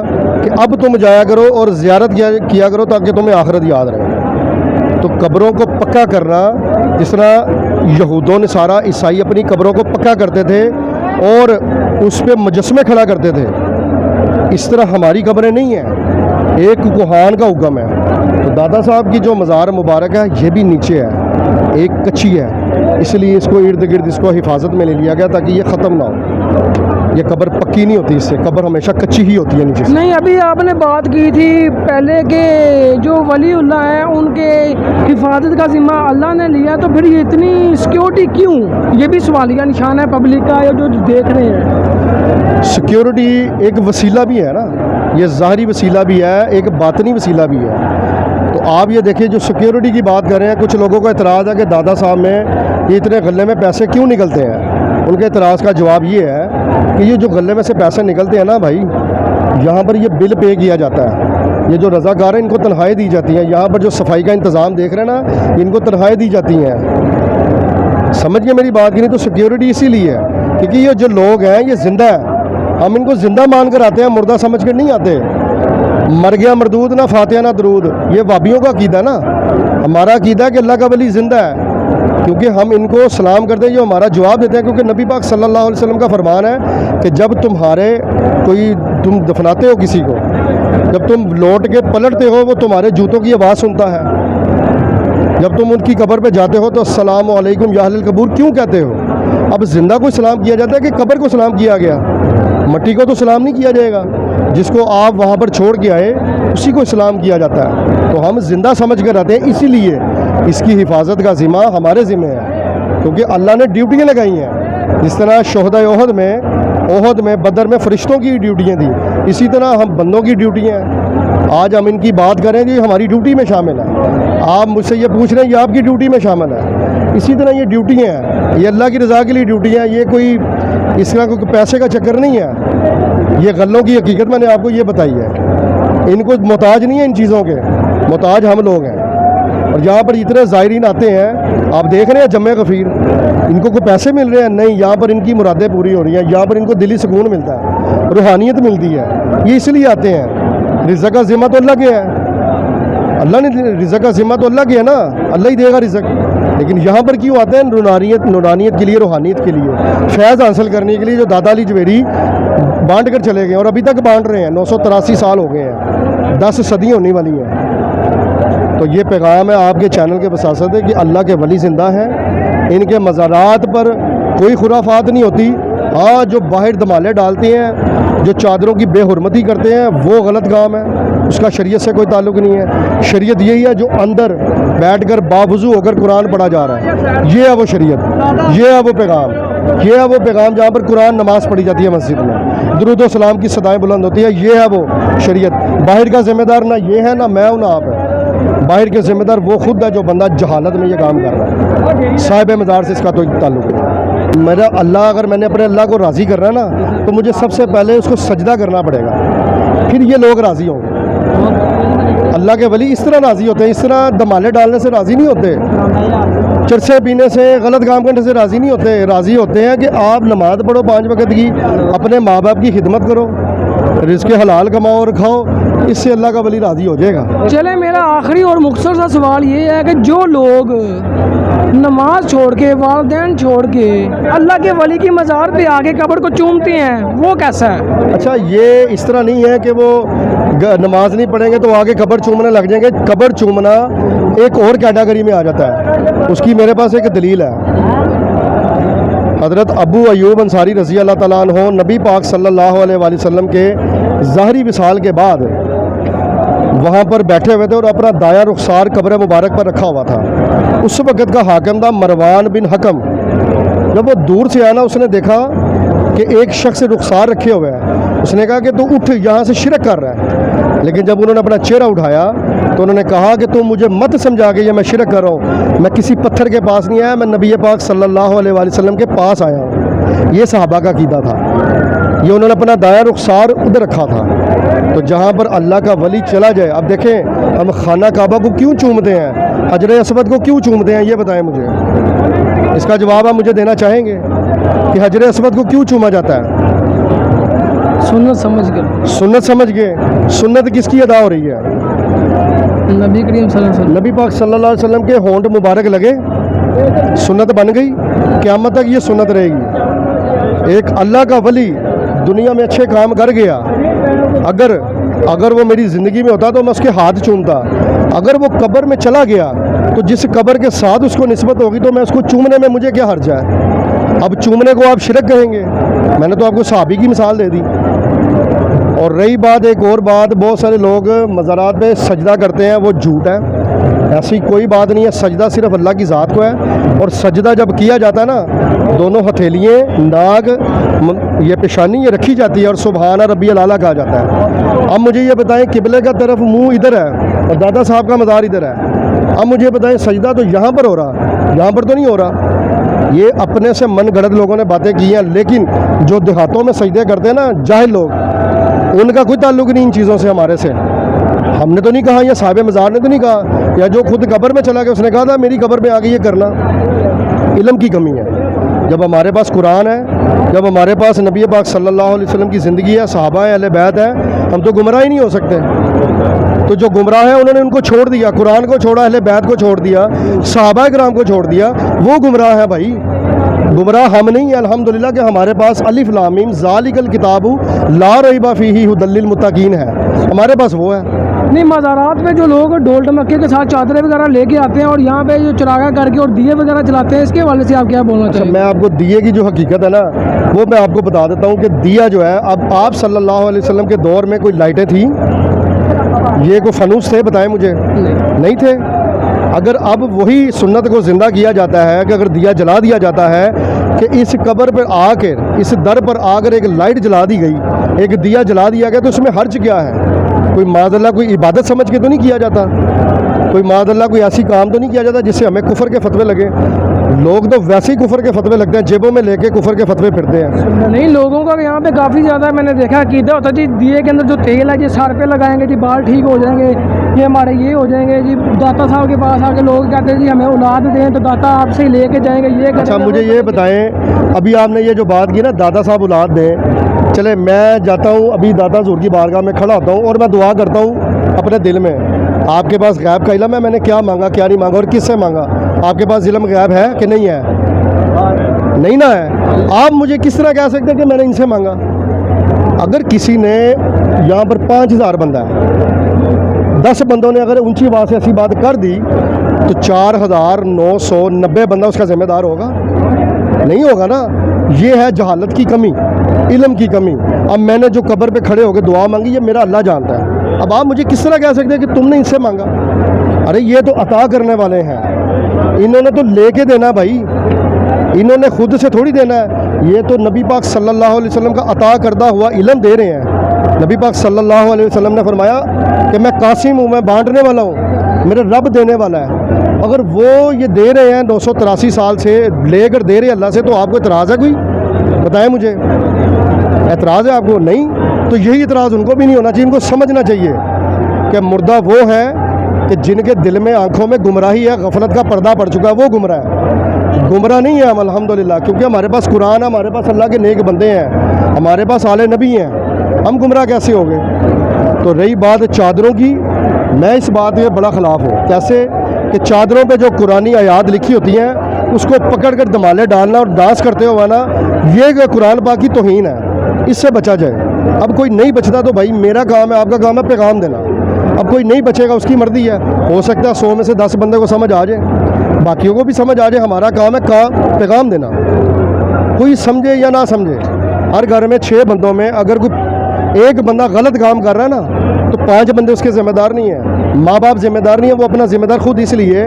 Speaker 1: کہ اب تم جایا کرو اور زیارت کیا کرو تاکہ تمہیں آخرت یاد رہے. تو قبروں کو پکا کرنا, جس طرح یہود و نصارہ عیسائی اپنی قبروں کو پکا کرتے تھے اور اس پہ مجسمے کھڑا کرتے تھے, اس طرح ہماری قبریں نہیں ہیں, ایک کوہان کا حکم ہے. تو دادا صاحب کی جو مزار مبارک ہے یہ بھی نیچے ہے, ایک کچی ہے, اس لیے اس کو ارد گرد اس کو حفاظت میں لے لیا گیا تاکہ یہ ختم نہ ہو. یہ قبر پکی نہیں ہوتی, اس سے قبر ہمیشہ کچی ہی ہوتی ہے نیچے سے.
Speaker 2: نہیں, ابھی آپ نے بات کی تھی پہلے کہ جو ولی اللہ ہیں ان کے حفاظت کا ذمہ اللہ نے لیا, تو پھر یہ اتنی سیکیورٹی کیوں؟ یہ بھی سوالیہ نشان ہے پبلک کا جو دیکھ رہے ہیں.
Speaker 1: سیکیورٹی ایک وسیلہ بھی ہے نا, یہ ظاہری وسیلہ بھی ہے, ایک باطنی وسیلہ بھی ہے. تو آپ یہ دیکھیں, جو سیکیورٹی کی بات کر رہے ہیں, کچھ لوگوں کا اعتراض ہے کہ دادا صاحب میں یہ اتنے غلے میں پیسے کیوں نکلتے ہیں. ان کے اعتراض کا جواب یہ ہے کہ یہ جو غلے میں سے پیسے نکلتے ہیں نا بھائی, یہاں پر یہ بل پے کیا جاتا ہے. یہ جو رضاکار ہیں ان کو تنخواہیں دی جاتی ہیں, یہاں پر جو صفائی کا انتظام دیکھ رہے ہیں نا, ان کو تنخواہیں دی جاتی ہیں. سمجھ گئے میری بات کی نہیں؟ تو سیکیورٹی اسی لیے ہے کیونکہ یہ جو لوگ ہیں یہ زندہ ہیں, ہم ان کو زندہ مان کر آتے ہیں, مردہ سمجھ کر نہیں آتے. مر گیا مردود نہ فاتحہ نہ درود, یہ وابیوں کا عقیدہ ہے نا. ہمارا عقیدہ ہے کہ اللہ کا ولی زندہ ہے, کیونکہ ہم ان کو سلام کرتے ہیں, جو ہمارا جواب دیتے ہیں. کیونکہ نبی پاک صلی اللہ علیہ وسلم کا فرمان ہے کہ جب تم دفناتے ہو کسی کو, جب تم لوٹ کے پلٹتے ہو وہ تمہارے جوتوں کی آواز سنتا ہے. جب تم ان کی قبر پہ جاتے ہو تو السلام علیکم یا اہل القبور کیوں کہتے ہو؟ اب زندہ کو سلام کیا جاتا ہے کہ قبر کو سلام کیا گیا؟ مٹی کو تو سلام نہیں کیا جائے گا, جس کو آپ وہاں پر چھوڑ کے آئے اسی کو سلام کیا جاتا ہے. تو ہم زندہ سمجھ کر آتے ہیں, اسی لیے اس کی حفاظت کا ذمہ ہمارے ذمہ ہے, کیونکہ اللہ نے ڈیوٹیاں لگائی ہیں. جس طرح شہداء احد میں بدر میں فرشتوں کی ڈیوٹیاں تھیں, اسی طرح ہم بندوں کی ڈیوٹیاں ہیں. آج ہم ان کی بات کریں کہ یہ ہماری ڈیوٹی میں شامل ہے. آپ مجھ سے یہ پوچھ رہے ہیں یہ آپ کی ڈیوٹی میں شامل ہے. اسی طرح یہ ڈیوٹیاں ہیں, یہ اللہ کی رضا کے لیے ڈیوٹیاں ہیں. یہ کوئی اس طرح کوئی پیسے کا چکر نہیں ہے. یہ غلوں کی حقیقت میں نے آپ کو یہ بتائی ہے. ان کو محتاج نہیں ہے, ان چیزوں کے محتاج ہم لوگ ہیں. اور یہاں پر اتنے زائرین آتے ہیں, آپ دیکھ رہے ہیں جمع غفیر, ان کو کوئی پیسے مل رہے ہیں نہیں, یہاں پر ان کی مرادیں پوری ہو رہی ہیں, یہاں پر ان کو دلی سکون ملتا ہے, روحانیت ملتی ہے. یہ اس لیے آتے ہیں. رزق کا ذمہ تو اللہ کے ہے, اللہ نے رزق کا ذمہ تو اللہ کے ہے نا, اللہ ہی دے گا رزق. لیکن یہاں پر کیوں آتے ہیں؟ نورانیت کے لیے, روحانیت کے لیے, فیض حاصل کرنے کے لیے, جو دادا علی جویری بانٹ کر چلے گئے اور ابھی تک بانٹ رہے ہیں. 983 سال ہو گئے ہیں, 10 صدیاں ہونے والی ہیں. تو یہ پیغام ہے آپ کے چینل کے وساطت ہے کہ اللہ کے ولی زندہ ہیں. ان کے مزارات پر کوئی خرافات نہیں ہوتی. ہاں, جو باہر دھمالے ڈالتے ہیں, جو چادروں کی بے حرمتی کرتے ہیں, وہ غلط کام ہے, اس کا شریعت سے کوئی تعلق نہیں ہے. شریعت یہی ہے جو اندر بیٹھ کر باوضو ہو کر قرآن پڑھا جا رہا ہے. یہ ہے وہ شریعت, یہ ہے وہ پیغام, یہ ہے وہ پیغام جہاں پر قرآن نماز پڑھی جاتی ہے مسجد میں, درود و سلام کی صدائیں بلند ہوتی ہے. یہ ہے وہ شریعت. باہر کا ذمہ دار نہ یہ ہے, نہ میں ہوں, نہ آپ ہے. باہر کے ذمہ دار وہ خود ہے جو بندہ جہالت میں یہ کام کر رہا ہے. صاحب مزار سے اس کا تو تعلق ہے. میرا اللہ, اگر میں نے اپنے اللہ کو راضی کرنا ہے نا, تو مجھے سب سے پہلے اس کو سجدہ کرنا پڑے گا, پھر یہ لوگ راضی ہوں گے. اللہ کے ولی اس طرح راضی ہوتے ہیں, اس طرح دمالے ڈالنے سے راضی نہیں ہوتے, چرسے پینے سے, غلط کام کرنے سے راضی نہیں ہوتے. راضی ہوتے ہیں کہ آپ نماز پڑھو 5 وقت کی, اپنے ماں باپ کی خدمت کرو, رزق حلال کماؤ اور کھاؤ, اس سے اللہ کا ولی راضی ہو جائے گا.
Speaker 2: چلے میرا آخری اور مختصر سا سوال یہ ہے کہ جو لوگ نماز چھوڑ کے, والدین چھوڑ کے, اللہ کے ولی کی مزار پہ آگے قبر کو چومتے ہیں, وہ کیسا ہے؟
Speaker 1: اچھا, یہ اس طرح نہیں ہے کہ وہ نماز نہیں پڑھیں گے تو آگے قبر چومنے لگ جائیں گے. قبر چومنا ایک اور کیٹیگری میں آ جاتا ہے, اس کی میرے پاس ایک دلیل ہے. حضرت ابو ایوب انصاری رضی اللہ تعالیٰ عنہ نبی پاک صلی اللہ علیہ وآلہ وسلم کے ظاہری وصال کے بعد وہاں پر بیٹھے ہوئے تھے اور اپنا دایاں رخسار قبر مبارک پر رکھا ہوا تھا. اس وقت کا حاکم تھا مروان بن حکم. جب وہ دور سے آیا نا, اس نے دیکھا کہ ایک شخص رخسار رکھے ہوئے ہے. اس نے کہا کہ تو اٹھ, یہاں سے شرک کر رہا ہے. لیکن جب انہوں نے اپنا چہرہ اٹھایا تو انہوں نے کہا کہ تم مجھے مت سمجھا کہ یہ میں شرک کر رہا ہوں, میں کسی پتھر کے پاس نہیں آیا, میں نبی پاک صلی اللہ علیہ وآلہ وسلم کے پاس آیا ہوں. یہ صحابہ کا عقیدہ تھا. یہ انہوں نے اپنا دایاں رخسار ادھر رکھا تھا. تو جہاں پر اللہ کا ولی چلا جائے, اب دیکھیں ہم خانہ کعبہ کو کیوں چومتے ہیں, حجر اسود کو کیوں چومتے ہیں, یہ بتائیں مجھے. اس کا جواب آپ مجھے دینا چاہیں گے کہ حجر اسود کو کیوں چوما جاتا ہے؟
Speaker 2: سنت سمجھ گئے.
Speaker 1: سنت سمجھ گئے. سنت کس کی ادا ہو رہی ہے؟
Speaker 2: نبی کریم صلی اللہ علیہ وسلم.
Speaker 1: نبی پاک صلی اللہ علیہ وسلم کے ہونٹ مبارک لگے, سنت بن گئی. قیامت تک یہ سنت رہے گی. ایک اللہ کا ولی دنیا میں اچھے کام کر گیا, اگر وہ میری زندگی میں ہوتا تو میں اس کے ہاتھ چومتا. اگر وہ قبر میں چلا گیا تو جس قبر کے ساتھ اس کو نسبت ہوگی تو میں اس کو چومنے میں مجھے کیا حرج ہے؟ اب چومنے کو آپ شرک کہیں گے. میں نے تو آپ کو صحابی کی مثال دے دی. اور رہی بات ایک اور بات, بہت سارے لوگ مزارات پہ سجدہ کرتے ہیں, وہ جھوٹ ہے. ایسی کوئی بات نہیں ہے. سجدہ صرف اللہ کی ذات کو ہے. اور سجدہ جب کیا جاتا ہے نا, دونوں ہتھیلیاں, ناک, یہ پیشانی یہ رکھی جاتی ہے اور سبحان ربی الاعلیٰ کہا جاتا ہے. اب مجھے یہ بتائیں, قبلے کا طرف منہ ادھر ہے اور دادا صاحب کا مزار ادھر ہے. اب مجھے بتائیں سجدہ تو یہاں پر ہو رہا, یہاں پر تو نہیں ہو رہا. یہ اپنے سے من گھڑت لوگوں نے باتیں کی ہیں. لیکن جو دیہاتوں میں سجدے کرتے ہیں نا جاہل لوگ, ان کا کوئی تعلق نہیں ان چیزوں سے ہمارے سے. ہم نے تو نہیں کہا, یا صاحب مزار نے تو نہیں کہا, یا جو خود قبر میں چلا گیا اس نے کہا تھا میری قبر میں آ کے یہ کرنا. علم کی کمی ہے. جب ہمارے پاس قرآن ہے, جب ہمارے پاس نبی پاک صلی اللہ علیہ وسلم کی زندگی ہے, صحابہ ہیں, اہل بیت ہے, ہم تو گمراہ ہی نہیں ہو سکتے. تو جو گمراہ ہیں انہوں نے ان کو چھوڑ دیا, قرآن کو چھوڑا, اہل بیت کو چھوڑ دیا, صحابہ کرام کو چھوڑ دیا, وہ گمراہ ہیں بھائی. گمراہ ہم نہیں ہیں الحمدللہ کہ ہمارے پاس الف لام میم ذالک الکتاب لا ریب فیہ ھدی للمتقین ہے. ہمارے پاس وہ ہے.
Speaker 2: نہیں, مزارات پہ جو لوگ ڈول ڈمکے کے ساتھ چادریں وغیرہ لے کے آتے ہیں اور یہاں پہ جو چراغاں کر کے اور دیے وغیرہ جلاتے ہیں, اس کے حوالے سے آپ کیا بولنا چاہیں گے؟
Speaker 1: میں آپ کو دیے کی جو حقیقت ہے نا وہ میں آپ کو بتا دیتا ہوں کہ دیا جو ہے, اب آپ صلی اللہ علیہ وسلم کے دور میں کوئی لائٹیں تھیں, یہ کوئی فانوس تھے, بتائیں مجھے. نہیں تھے. اگر اب وہی سنت کو زندہ کیا جاتا ہے کہ اگر دیا جلا دیا جاتا ہے کہ اس قبر پر آ کر, اس در پر آ کر ایک لائٹ جلا دی گئی, ایک دیا جلا دیا گیا, تو اس میں حرج کیا ہے؟ کوئی معاذ اللہ کوئی عبادت سمجھ کے تو نہیں کیا جاتا, کوئی معاذ اللہ کوئی ایسی کام تو نہیں کیا جاتا جس سے ہمیں کفر کے فتوے لگے. لوگ تو ویسے ہی کفر کے فتوے لگتے ہیں, جیبوں میں لے کے کفر کے فتوے پھرتے ہیں.
Speaker 2: نہیں, لوگوں کا یہاں پہ کافی زیادہ میں نے دیکھا عقیدہ ہوتا ہے جی, دیے کے اندر جو تیل ہے جی سر پہ لگائیں گے جی بال ٹھیک ہو جائیں گے, یہ ہمارے یہ ہو جائیں گے جی. داتا صاحب کے پاس آ کے لوگ کہتے ہیں جی ہمیں اولاد دیں تو داتا آپ سے ہی لے کے جائیں گے, یہ.
Speaker 1: اچھا مجھے یہ بتائیں, ابھی آپ نے یہ جو بات کی نا دادا صاحب اولاد دیں, چلے میں جاتا ہوں ابھی دادا حضور کی بارگاہ میں کھڑا ہوتا ہوں اور میں دعا کرتا ہوں اپنے دل میں, آپ کے پاس غیب کا علم ہے میں نے کیا مانگا کیا نہیں مانگا اور کس سے مانگا؟ آپ کے پاس علم غیب ہے کہ نہیں ہے؟ نہیں نا ہے. آپ مجھے کس طرح کہہ سکتے ہیں کہ میں نے ان سے مانگا؟ اگر کسی نے یہاں پر 5000 بندہ ہے, 10 بندوں نے اگر اونچی آواز سے ایسی بات کر دی تو 4990 بندہ اس کا ذمہ دار ہوگا؟ نہیں ہوگا نا. یہ ہے جہالت کی کمی, علم کی کمی. اب میں نے جو قبر پہ کھڑے ہو کے دعا مانگی یہ میرا اللہ جانتا ہے. اب آپ مجھے کس طرح کہہ سکتے ہیں کہ تم نے ان سے مانگا؟ ارے یہ تو عطا کرنے والے ہیں, انہوں نے تو لے کے دینا بھائی, انہوں نے خود سے تھوڑی دینا ہے. یہ تو نبی پاک صلی اللہ علیہ وسلم کا عطا کردہ ہوا علم دے رہے ہیں. نبی پاک صلی اللہ علیہ وسلم نے فرمایا کہ میں قاسم ہوں, میں بانٹنے والا ہوں, میرا رب دینے والا ہے. اگر وہ یہ دے رہے ہیں 983 سال سے لے کر دے رہے اللہ سے, تو آپ کو اعتراض ہے کوئی؟ بتائیں مجھے, اعتراض ہے آپ کو؟ نہیں. تو یہی اعتراض ان کو بھی نہیں ہونا چاہیے, ان کو سمجھنا چاہیے کہ مردہ وہ ہیں کہ جن کے دل میں آنکھوں میں گمراہی ہے, غفلت کا پردہ پڑ چکا ہے, وہ گمراہ ہے. گمراہ نہیں ہے ہم الحمدللہ, کیونکہ ہمارے پاس قرآن ہے, ہمارے پاس اللہ کے نیک بندے ہیں, ہمارے پاس آل نبی ہیں. ہم گمراہ کیسے ہو گئے؟ تو رہی بات چادروں کی, میں اس بات میں بڑا خلاف ہوں. کیسے کہ چادروں پہ جو قرآنی آیات لکھی ہوتی ہیں اس کو پکڑ کر دمالے ڈالنا اور ڈانس کرتے ہو نا, یہ قرآن پاک کی توہین ہے, اس سے بچا جائے. اب کوئی نہیں بچتا تو بھائی میرا کام ہے, آپ کا کام ہے پیغام دینا. اب کوئی نہیں بچے گا, اس کی مرضی ہے, ہو سکتا ہے 100 میں سے 10 بندے کو سمجھ آ جائے, باقیوں کو بھی سمجھ آ جائے. ہمارا کام ہے پیغام دینا, کوئی سمجھے یا نہ سمجھے. ہر گھر میں 6 بندوں میں اگر کوئی ایک بندہ غلط کام کر رہا ہے نا تو 5 بندے اس کے ذمہ دار نہیں ہیں, ماں باپ ذمہ دار نہیں ہیں. وہ اپنا ذمہ دار خود اس لیے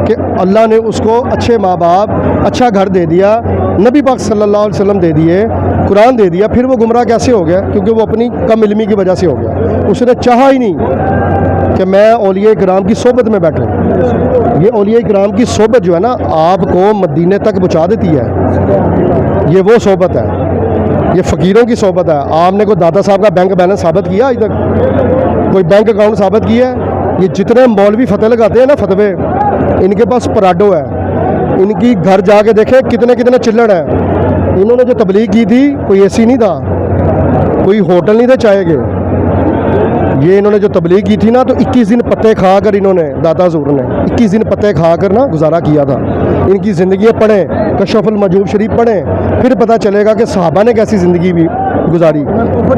Speaker 1: کہ اللہ نے اس کو اچھے ماں باپ, اچھا گھر دے دیا, نبی پاک صلی اللہ علیہ وسلم دے دیے, قرآن دے دیا. پھر وہ گمراہ کیسے ہو گیا؟ کیونکہ وہ اپنی کم علمی کی وجہ سے ہو گیا. اس نے چاہا ہی نہیں کہ میں اولیاء کرام کی صحبت میں بیٹھوں. یہ اولیاء کرام کی صحبت جو ہے نا آپ کو مدینے تک پہنچا دیتی ہے. یہ وہ صحبت ہے, یہ فقیروں کی صحبت ہے. آپ نے کوئی دادا صاحب کا بینک بیلنس ثابت کیا آج تک؟ کوئی بینک اکاؤنٹ ثابت کیا ہے؟ یہ جتنے مولوی فتوے لگاتے ہیں نا فتوے, ان کے پاس پراڈو ہے. ان کی گھر جا کے دیکھیں کتنے چلڑ ہیں. انہوں نے جو تبلیغ کی تھی کوئی اے سی نہیں تھا, کوئی ہوٹل نہیں تھے چائے کے. یہ انہوں نے جو تبلیغ کی تھی نا تو 21 دن پتے کھا کر انہوں نے, داتا حضور نے 21 دن پتے کھا کر نا گزارا کیا تھا. ان کی زندگیاں پڑھیں, کشف المجوب شریف پڑھیں, پھر پتہ چلے گا کہ صحابہ نے کیسی زندگی بھی گزاری,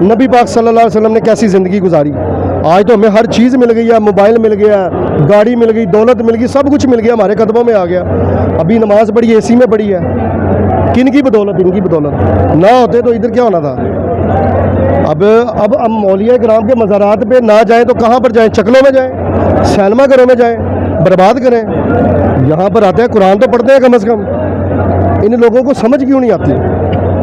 Speaker 1: نبی پاک صلی اللہ علیہ وسلم نے کیسی زندگی گزاری. آج تو ہمیں ہر چیز مل گئی ہے, موبائل مل گیا, گاڑی مل گئی, دولت مل گئی, سب کچھ مل گیا, ہمارے قدموں میں آ گیا. ابھی نماز پڑھی اے سی میں پڑھی ہے, کن کی بدولت؟ ان کی بدولت. نہ ہوتے تو ادھر کیا ہونا تھا. اب ہم اولیاء کرام کے مزارات پہ نہ جائیں تو کہاں پر جائیں؟ چکلوں میں جائیں, سینما گھروں میں جائیں, برباد کریں. یہاں پر آتے ہیں قرآن تو پڑھتے ہیں کم از کم. ان لوگوں کو سمجھ کیوں نہیں آتی؟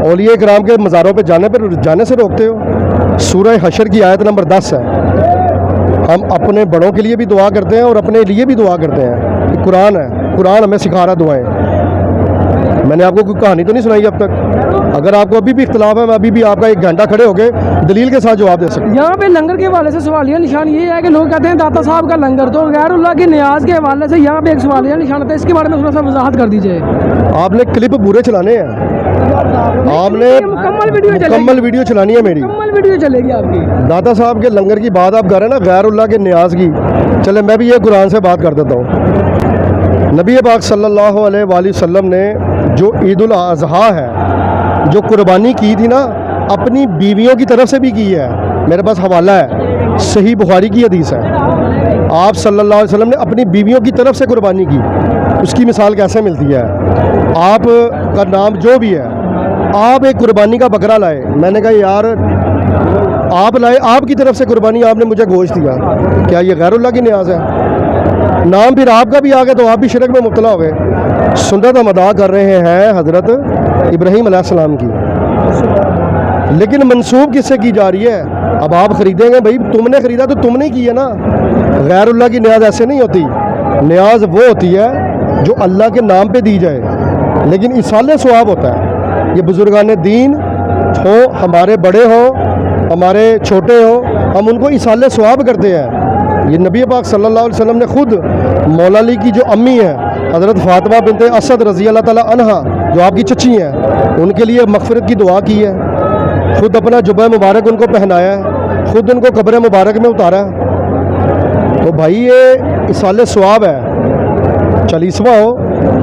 Speaker 1: اولیاء کرام کے مزاروں پہ جانے سے روکتے ہو. سورہ حشر کی آیت نمبر 10 ہے. ہم اپنے بڑوں کے لیے بھی دعا کرتے ہیں اور اپنے لیے بھی دعا کرتے ہیں. یہ قرآن ہے, قرآن ہمیں سکھا رہا دعائیں. میں نے آپ کو کوئی کہانی تو نہیں سنائی اب تک. اگر آپ کو ابھی بھی اختلاف ہے, میں ابھی بھی آپ کا 1 گھنٹہ کھڑے ہو کے دلیل کے ساتھ جواب دے سکتا ہوں.
Speaker 2: یہاں پہ لنگر کے حوالے سے سوالیہ نشان یہ ہے کہ لوگ کہتے ہیں داتا صاحب کا لنگر, تو غیر اللہ کی نیاز کے حوالے سے یہاں پہ ایک سوالیہ نشان ہوتا ہے, اس کے بارے میں تھوڑا سا وضاحت کر دیجیے.
Speaker 1: آپ نے کلپ پورے چلانے ہیں, آپ نے مکمل ویڈیو چلانی ہے. میری
Speaker 2: مکمل ویڈیو چلے گی آپ کی.
Speaker 1: داتا صاحب کے لنگر کی بات آپ کر رہے ہیں نا, غیر اللہ کے نیاز کی. چلے میں بھی یہ قرآن سے بات کر دیتا ہوں. نبی پاک صلی اللہ علیہ وآلہ وسلم نے جو عید الاضحیٰ ہے, جو قربانی کی تھی نا, اپنی بیویوں کی طرف سے بھی کی ہے. میرے پاس حوالہ ہے, صحیح بخاری کی حدیث ہے. آپ صلی اللہ علیہ وسلم نے اپنی بیویوں کی طرف سے قربانی کی. اس کی مثال کیسے ملتی ہے؟ آپ کا نام جو بھی ہے, آپ ایک قربانی کا بکرا لائے. میں نے کہا یار آپ لائے, آپ کی طرف سے قربانی, آپ نے مجھے گوشت دیا, کیا یہ غیر اللہ کی نیاز ہے؟ نام پھر آپ کا بھی آ گیا تو آپ بھی شرک میں مبتلا ہو گئے. سنت ہم ادا کر رہے ہیں حضرت ابراہیم علیہ السلام کی, لیکن منسوب کس سے کی جا رہی ہے؟ اب آپ خریدیں گے, بھائی تم نے خریدا تو تم نے کی ہے نا. غیر اللہ کی نیاز ایسے نہیں ہوتی. نیاز وہ ہوتی ہے جو اللہ کے نام پہ دی جائے, لیکن ایصال ثواب ہوتا ہے. یہ بزرگان دین ہو, ہمارے بڑے ہوں, ہمارے چھوٹے ہوں, ہم ان کو ایصال ثواب کرتے ہیں. یہ نبی پاک صلی اللہ علیہ وسلم نے خود مولا علی کی جو امی ہیں حضرت فاطمہ بنت اسد رضی اللہ تعالیٰ عنہا, جو آپ کی چچی ہیں, ان کے لیے مغفرت کی دعا کی ہے. خود اپنا جبہ مبارک ان کو پہنایا ہے, خود ان کو قبر مبارک میں اتارا ہے. تو بھائی یہ ایصال ثواب ہے. چالیسواں ہو,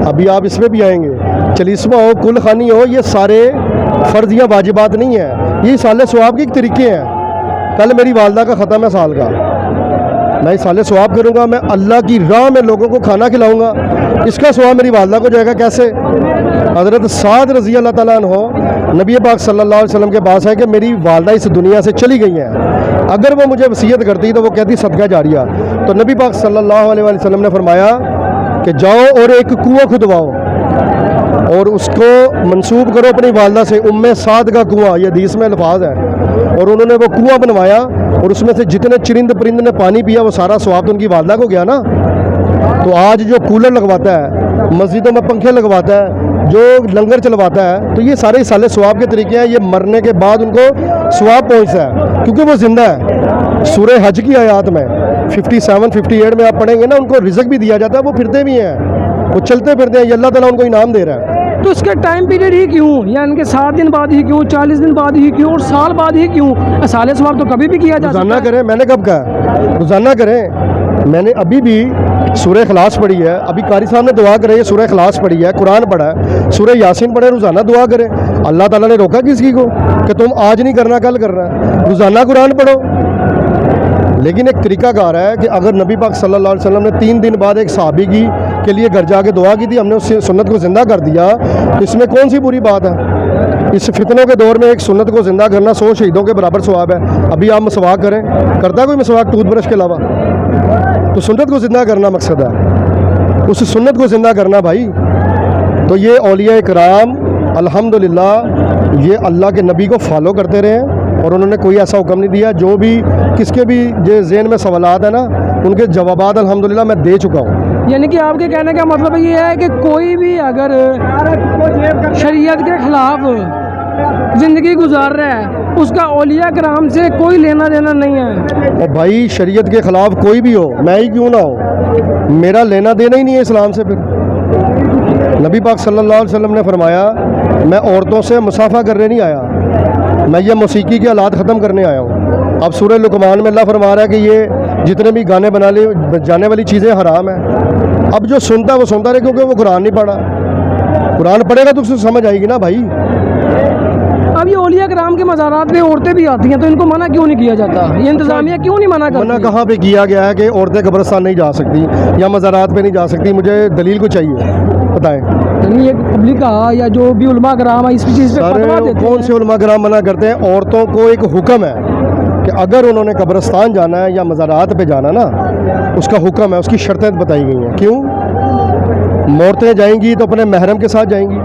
Speaker 1: ابھی آپ اس میں بھی آئیں گے, چالیسواں ہو, کل خوانی ہو, یہ سارے فرض یا واجبات نہیں ہیں, یہ ایصال ثواب کے ایک طریقے ہیں. کل میری والدہ کا ختم ہے سال کا, میں ایصال ثواب کروں گا, میں اللہ کی راہ میں لوگوں کو کھانا کھلاؤں گا, اس کا ثواب میری والدہ کو جائے گا. کیسے؟ حضرت سعد رضی اللہ تعالیٰ عنہ نبی پاک صلی اللہ علیہ وسلم کے پاس ہے کہ میری والدہ اس دنیا سے چلی گئی ہیں, اگر وہ مجھے وصیت کرتی تو وہ کہتی صدقہ جاریہ. تو نبی پاک صلی اللہ علیہ وسلم نے فرمایا کہ جاؤ اور ایک کنواں کھدواؤ اور اس کو منسوب کرو اپنی والدہ سے, سعد کا کنواں, یہ حدیث میں الفاظ ہے. اور انہوں نے وہ کنواں بنوایا اور اس میں سے جتنے چرند پرند نے پانی پیا وہ سارا ثواب تو ان کی والدہ کو گیا نا. تو آج جو کولر لگواتا ہے, مسجدوں میں پنکھے لگواتا ہے, جو لنگر چلواتا ہے, تو یہ سارے اصال ثواب کے طریقے ہیں. یہ مرنے کے بعد ان کو ثواب پہنچتا ہے کیونکہ وہ زندہ ہے. سورہ حج کی آیات میں 57-58 میں آپ پڑھیں گے نا, ان کو رزق بھی دیا جاتا ہے, وہ پھرتے بھی ہیں, وہ چلتے پھرتے ہیں, یہ اللہ تعالیٰ ان کو انعام دے رہا ہے.
Speaker 2: تو اس کا ٹائم پیریڈ ہی کیوں, یا ان کے 7 دن بعد ہی کیوں, 40 دن بعد ہی کیوں, اور سال بعد ہی کیوں؟ اصال ثواب تو کبھی بھی کیا جا سکتا
Speaker 1: روزانہ
Speaker 2: ہے.
Speaker 1: کریں. میں نے کب کہا روزانہ کریں؟ میں نے ابھی بھی سورہ اخلاص پڑھی ہے, ابھی قاری صاحب نے دعا کرے, سورہ اخلاص پڑھی ہے, قرآن پڑھا ہے, سورہ یاسین پڑھے, روزانہ دعا کریں. اللہ تعالیٰ نے روکا کسی کو کہ تم آج نہیں کرنا کل کرنا ہے؟ روزانہ قرآن پڑھو. لیکن ایک طریقہ کار ہے کہ اگر نبی پاک صلی اللہ علیہ وسلم نے 3 دن بعد ایک صحابی کے لیے گھر جا کے دعا کی تھی, ہم نے اس سنت کو زندہ کر دیا, تو اس میں کون سی بری بات ہے؟ اس فتنوں کے دور میں ایک سنت کو زندہ کرنا 100 شہیدوں کے برابر ثواب ہے. ابھی آپ مسواک کریں, کرتا کوئی مسواک ٹوتھ برش کے علاوہ؟ تو سنت کو زندہ کرنا مقصد ہے, اس سنت کو زندہ کرنا بھائی. تو یہ اولیاء کرام الحمدللہ یہ اللہ کے نبی کو فالو کرتے رہے ہیں, اور انہوں نے کوئی ایسا حکم نہیں دیا. جو بھی کس کے بھی ذہن میں سوالات ہیں نا, ان کے جوابات الحمدللہ میں دے چکا ہوں.
Speaker 2: یعنی کہ آپ کے کہنے کا مطلب یہ ہے کہ کوئی بھی اگر شریعت کے خلاف زندگی گزار رہا ہے, اس کا اولیاء کرام سے کوئی لینا دینا نہیں ہے.
Speaker 1: اور بھائی شریعت کے خلاف کوئی بھی ہو, میں ہی کیوں نہ ہو, میرا لینا دینا ہی نہیں ہے اسلام سے. پھر نبی پاک صلی اللہ علیہ وسلم نے فرمایا میں عورتوں سے مصافحہ کرنے نہیں آیا, میں یہ موسیقی کے آلات ختم کرنے آیا ہوں. اب سورہ لقمان میں اللہ فرما رہا ہے کہ یہ جتنے بھی گانے بنا لے جانے والی چیزیں حرام ہیں. اب جو سنتا ہے وہ سنتا رہے, کیونکہ وہ قرآن نہیں پڑھا. قرآن پڑھے گا تو اسے سمجھ آئے گی نا بھائی.
Speaker 2: اب یہ اولیاء کرام کے مزارات پہ عورتیں بھی آتی ہیں, تو ان کو منع کیوں نہیں کیا جاتا؟ یہ انتظامیہ کیوں نہیں منع کرتی؟
Speaker 1: منع کہاں پہ کیا گیا ہے کہ عورتیں قبرستان نہیں جا سکتی یا مزارات پہ نہیں جا سکتی؟ مجھے دلیل کو چاہیے, بتائیں.
Speaker 2: یعنی یہ پبلک کا یا جو بھی علماء کرام ہے اس چیز پہ فتویٰ دیتے ہیں.
Speaker 1: کون سے علماء کرام منع کرتے ہیں؟ عورتوں کو ایک حکم ہے کہ اگر انہوں نے قبرستان جانا ہے یا مزارات پہ جانا نا, اس کا حکم ہے, اس کی شرطیں بتائی گئی ہیں. کیوں؟ عورتیں جائیں گی تو اپنے محرم کے ساتھ جائیں گی,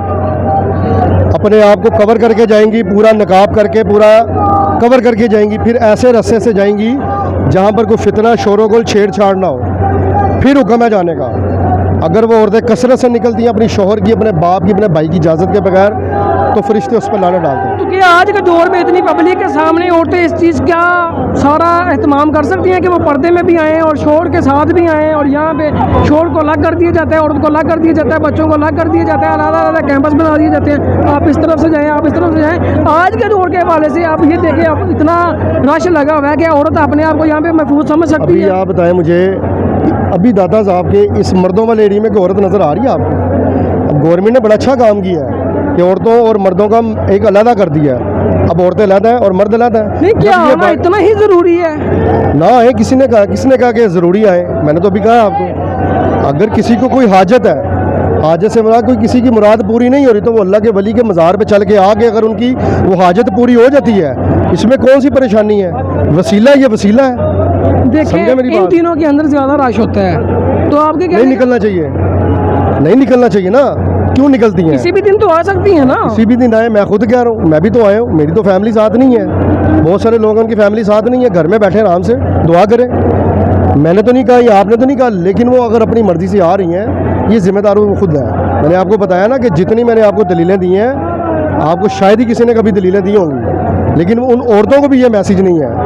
Speaker 1: اپنے آپ کو کور کر کے جائیں گی, پورا نقاب کر کے پورا کور کر کے جائیں گی. پھر ایسے رستے سے جائیں گی جہاں پر کوئی فتنہ شور و گل چھیڑ چھاڑ نہ ہو, پھر حکم ہے جانے کا. اگر وہ عورتیں کثرت سے نکلتی ہیں اپنی شوہر کی, اپنے باپ کی, اپنے بھائی کی اجازت کے بغیر, تو فرشتے اس پہ لانے ڈالتے ہیں.
Speaker 2: تو کیا آج کے دور میں اتنی پبلک کے سامنے عورتیں اس چیز کا سارا اہتمام کر سکتی ہیں کہ وہ پردے میں بھی آئیں اور شوہر کے ساتھ بھی آئیں, اور یہاں پہ شوہر کو الگ کر دیا جاتا ہے, عورت کو الگ کر دیا جاتا ہے, بچوں کو الگ کر دیا جاتا ہے, علیحدہ علیحدہ کیمپس بنا دیے جاتے ہیں, آپ اس طرف سے جائیں, آپ اس طرف سے جائیں. آج کے دور کے حوالے سے آپ یہ دیکھیں, اب اتنا رش لگا ہوا ہے کہ عورت اپنے آپ کو یہاں پہ محفوظ سمجھ سکتی
Speaker 1: ابھی
Speaker 2: ہے.
Speaker 1: آپ بتائیں مجھے, ابھی دادا صاحب کے اس مردوں والے ایریا میں کوئی عورت نظر آ رہی ہے آپ کو؟ اب گورنمنٹ نے بڑا اچھا کام کیا ہے کہ عورتوں اور مردوں کا ایک علیحدہ کر دیا ہے. اب عورتیں علیحدہ ہیں اور مرد علیحدہ ہیں.
Speaker 2: نہیں, کیا ہونا اتنا ہی ضروری ہے؟
Speaker 1: نہ ہے, کسی نے کہا کہ ضروری آئے. میں نے تو ابھی کہا آپ کو, اگر کسی کو کوئی حاجت ہے, حاجت سے مراد کوئی کسی کی مراد پوری نہیں ہو رہی, تو وہ اللہ کے ولی کے مزار پہ چل کے آ کے اگر ان کی وہ حاجت پوری ہو جاتی ہے, اس میں کون سی پریشانی ہے؟ وسیلہ, یہ وسیلہ ہے.
Speaker 2: دیکھیں ان تینوں کے اندر زیادہ رش ہوتا ہے, تو آپ کے
Speaker 1: نہیں نکلنا چاہیے, نہیں نکلنا چاہیے نا. کیوں نکلتی ہیں؟
Speaker 2: کسی بھی دن تو آ سکتی ہیں نا.
Speaker 1: کسی بھی دن آئے, میں خود کہہ رہا ہوں, میں بھی تو آیا ہوں, میری تو فیملی ساتھ نہیں ہے. بہت سارے لوگ ان کی فیملی ساتھ نہیں ہے, گھر میں بیٹھے آرام سے دعا کریں. میں نے تو نہیں کہا یا آپ نے تو نہیں کہا, لیکن وہ اگر اپنی مرضی سے آ رہی ہیں, یہ ذمہ دار وہ خود ہے. میں نے آپ کو بتایا نا کہ جتنی میں نے آپ کو دلیلیں دی ہیں, آپ کو شاید ہی کسی نے کبھی دلیلیں دی ہوں گی, لیکن ان عورتوں کو بھی یہ میسیج نہیں ہے.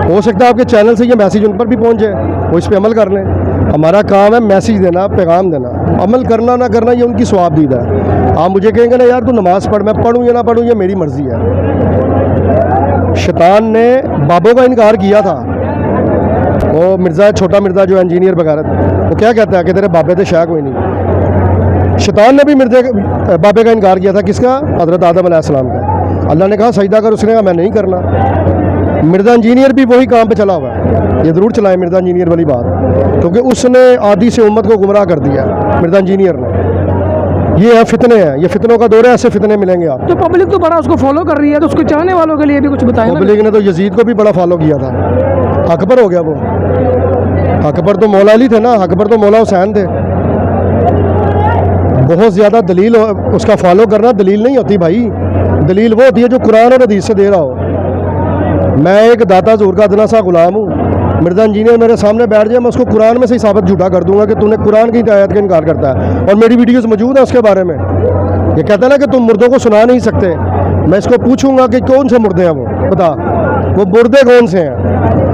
Speaker 1: ہو سکتا ہے آپ کے چینل سے یہ میسیج ان پر بھی پہنچ جائے, وہ اس پہ عمل کر لیں. ہمارا کام ہے میسیج دینا, پیغام دینا. عمل کرنا نہ کرنا یہ ان کی ثواب دید ہے. آپ مجھے کہیں گے نا یار تو نماز پڑھ, میں پڑھوں یا نہ پڑھوں یہ میری مرضی ہے. شیطان نے بابوں کا انکار کیا تھا. وہ مرزا, چھوٹا مرزا جو انجینئر بغیرت, وہ کیا کہتا ہے کہ تیرے بابے تھے شاہ کوئی نہیں. شیطان نے بھی مرزا بابے کا انکار کیا تھا. کس کا؟ حضرت آدم علیہ السلام کا. اللہ نے کہا سجدہ کر, اس نے کہا میں نہیں کرنا. مرزا انجینئر بھی وہی کام پہ چلا ہوا ہے. یہ ضرور چلائے مرزا انجینئر والی بات, کیونکہ اس نے آدھی سے امت کو گمراہ کر دیا مرزا انجینئر نے. یہ ہے فتنے ہیں, یہ فتنوں کا دور ہے, ایسے فتنے ملیں گے آپ.
Speaker 2: تو پبلک تو بڑا اس کو فالو کر رہی ہے, تو اس کو چاہنے والوں کے لیے بھی کچھ بتائیں.
Speaker 1: پبلک نے تو یزید کو بھی بڑا فالو کیا تھا. حق پر ہو گیا وہ. حق پر تو مولا علی تھے نا, حق پر تو مولا حسین تھے. بہت زیادہ دلیل اس کا فالو کرنا دلیل نہیں ہوتی بھائی. دلیل وہ ہوتی ہے جو قرآن اور حدیث سے دے رہا ہو. میں ایک داتا حضور کا ادنا سا غلام ہوں, مرزا انجینئر میرے سامنے بیٹھ جائے میں اس کو قرآن میں سے ہی ثابت جھوٹا کر دوں گا کہ تو نے قرآن کی آیت کا انکار کرتا ہے، اور میری ویڈیوز موجود ہیں اس کے بارے میں۔ یہ کہتا ہے نا کہ تم مردوں کو سنا نہیں سکتے، میں اس کو پوچھوں گا کہ کون سے مردے ہیں وہ بتا، وہ مردے کون سے ہیں؟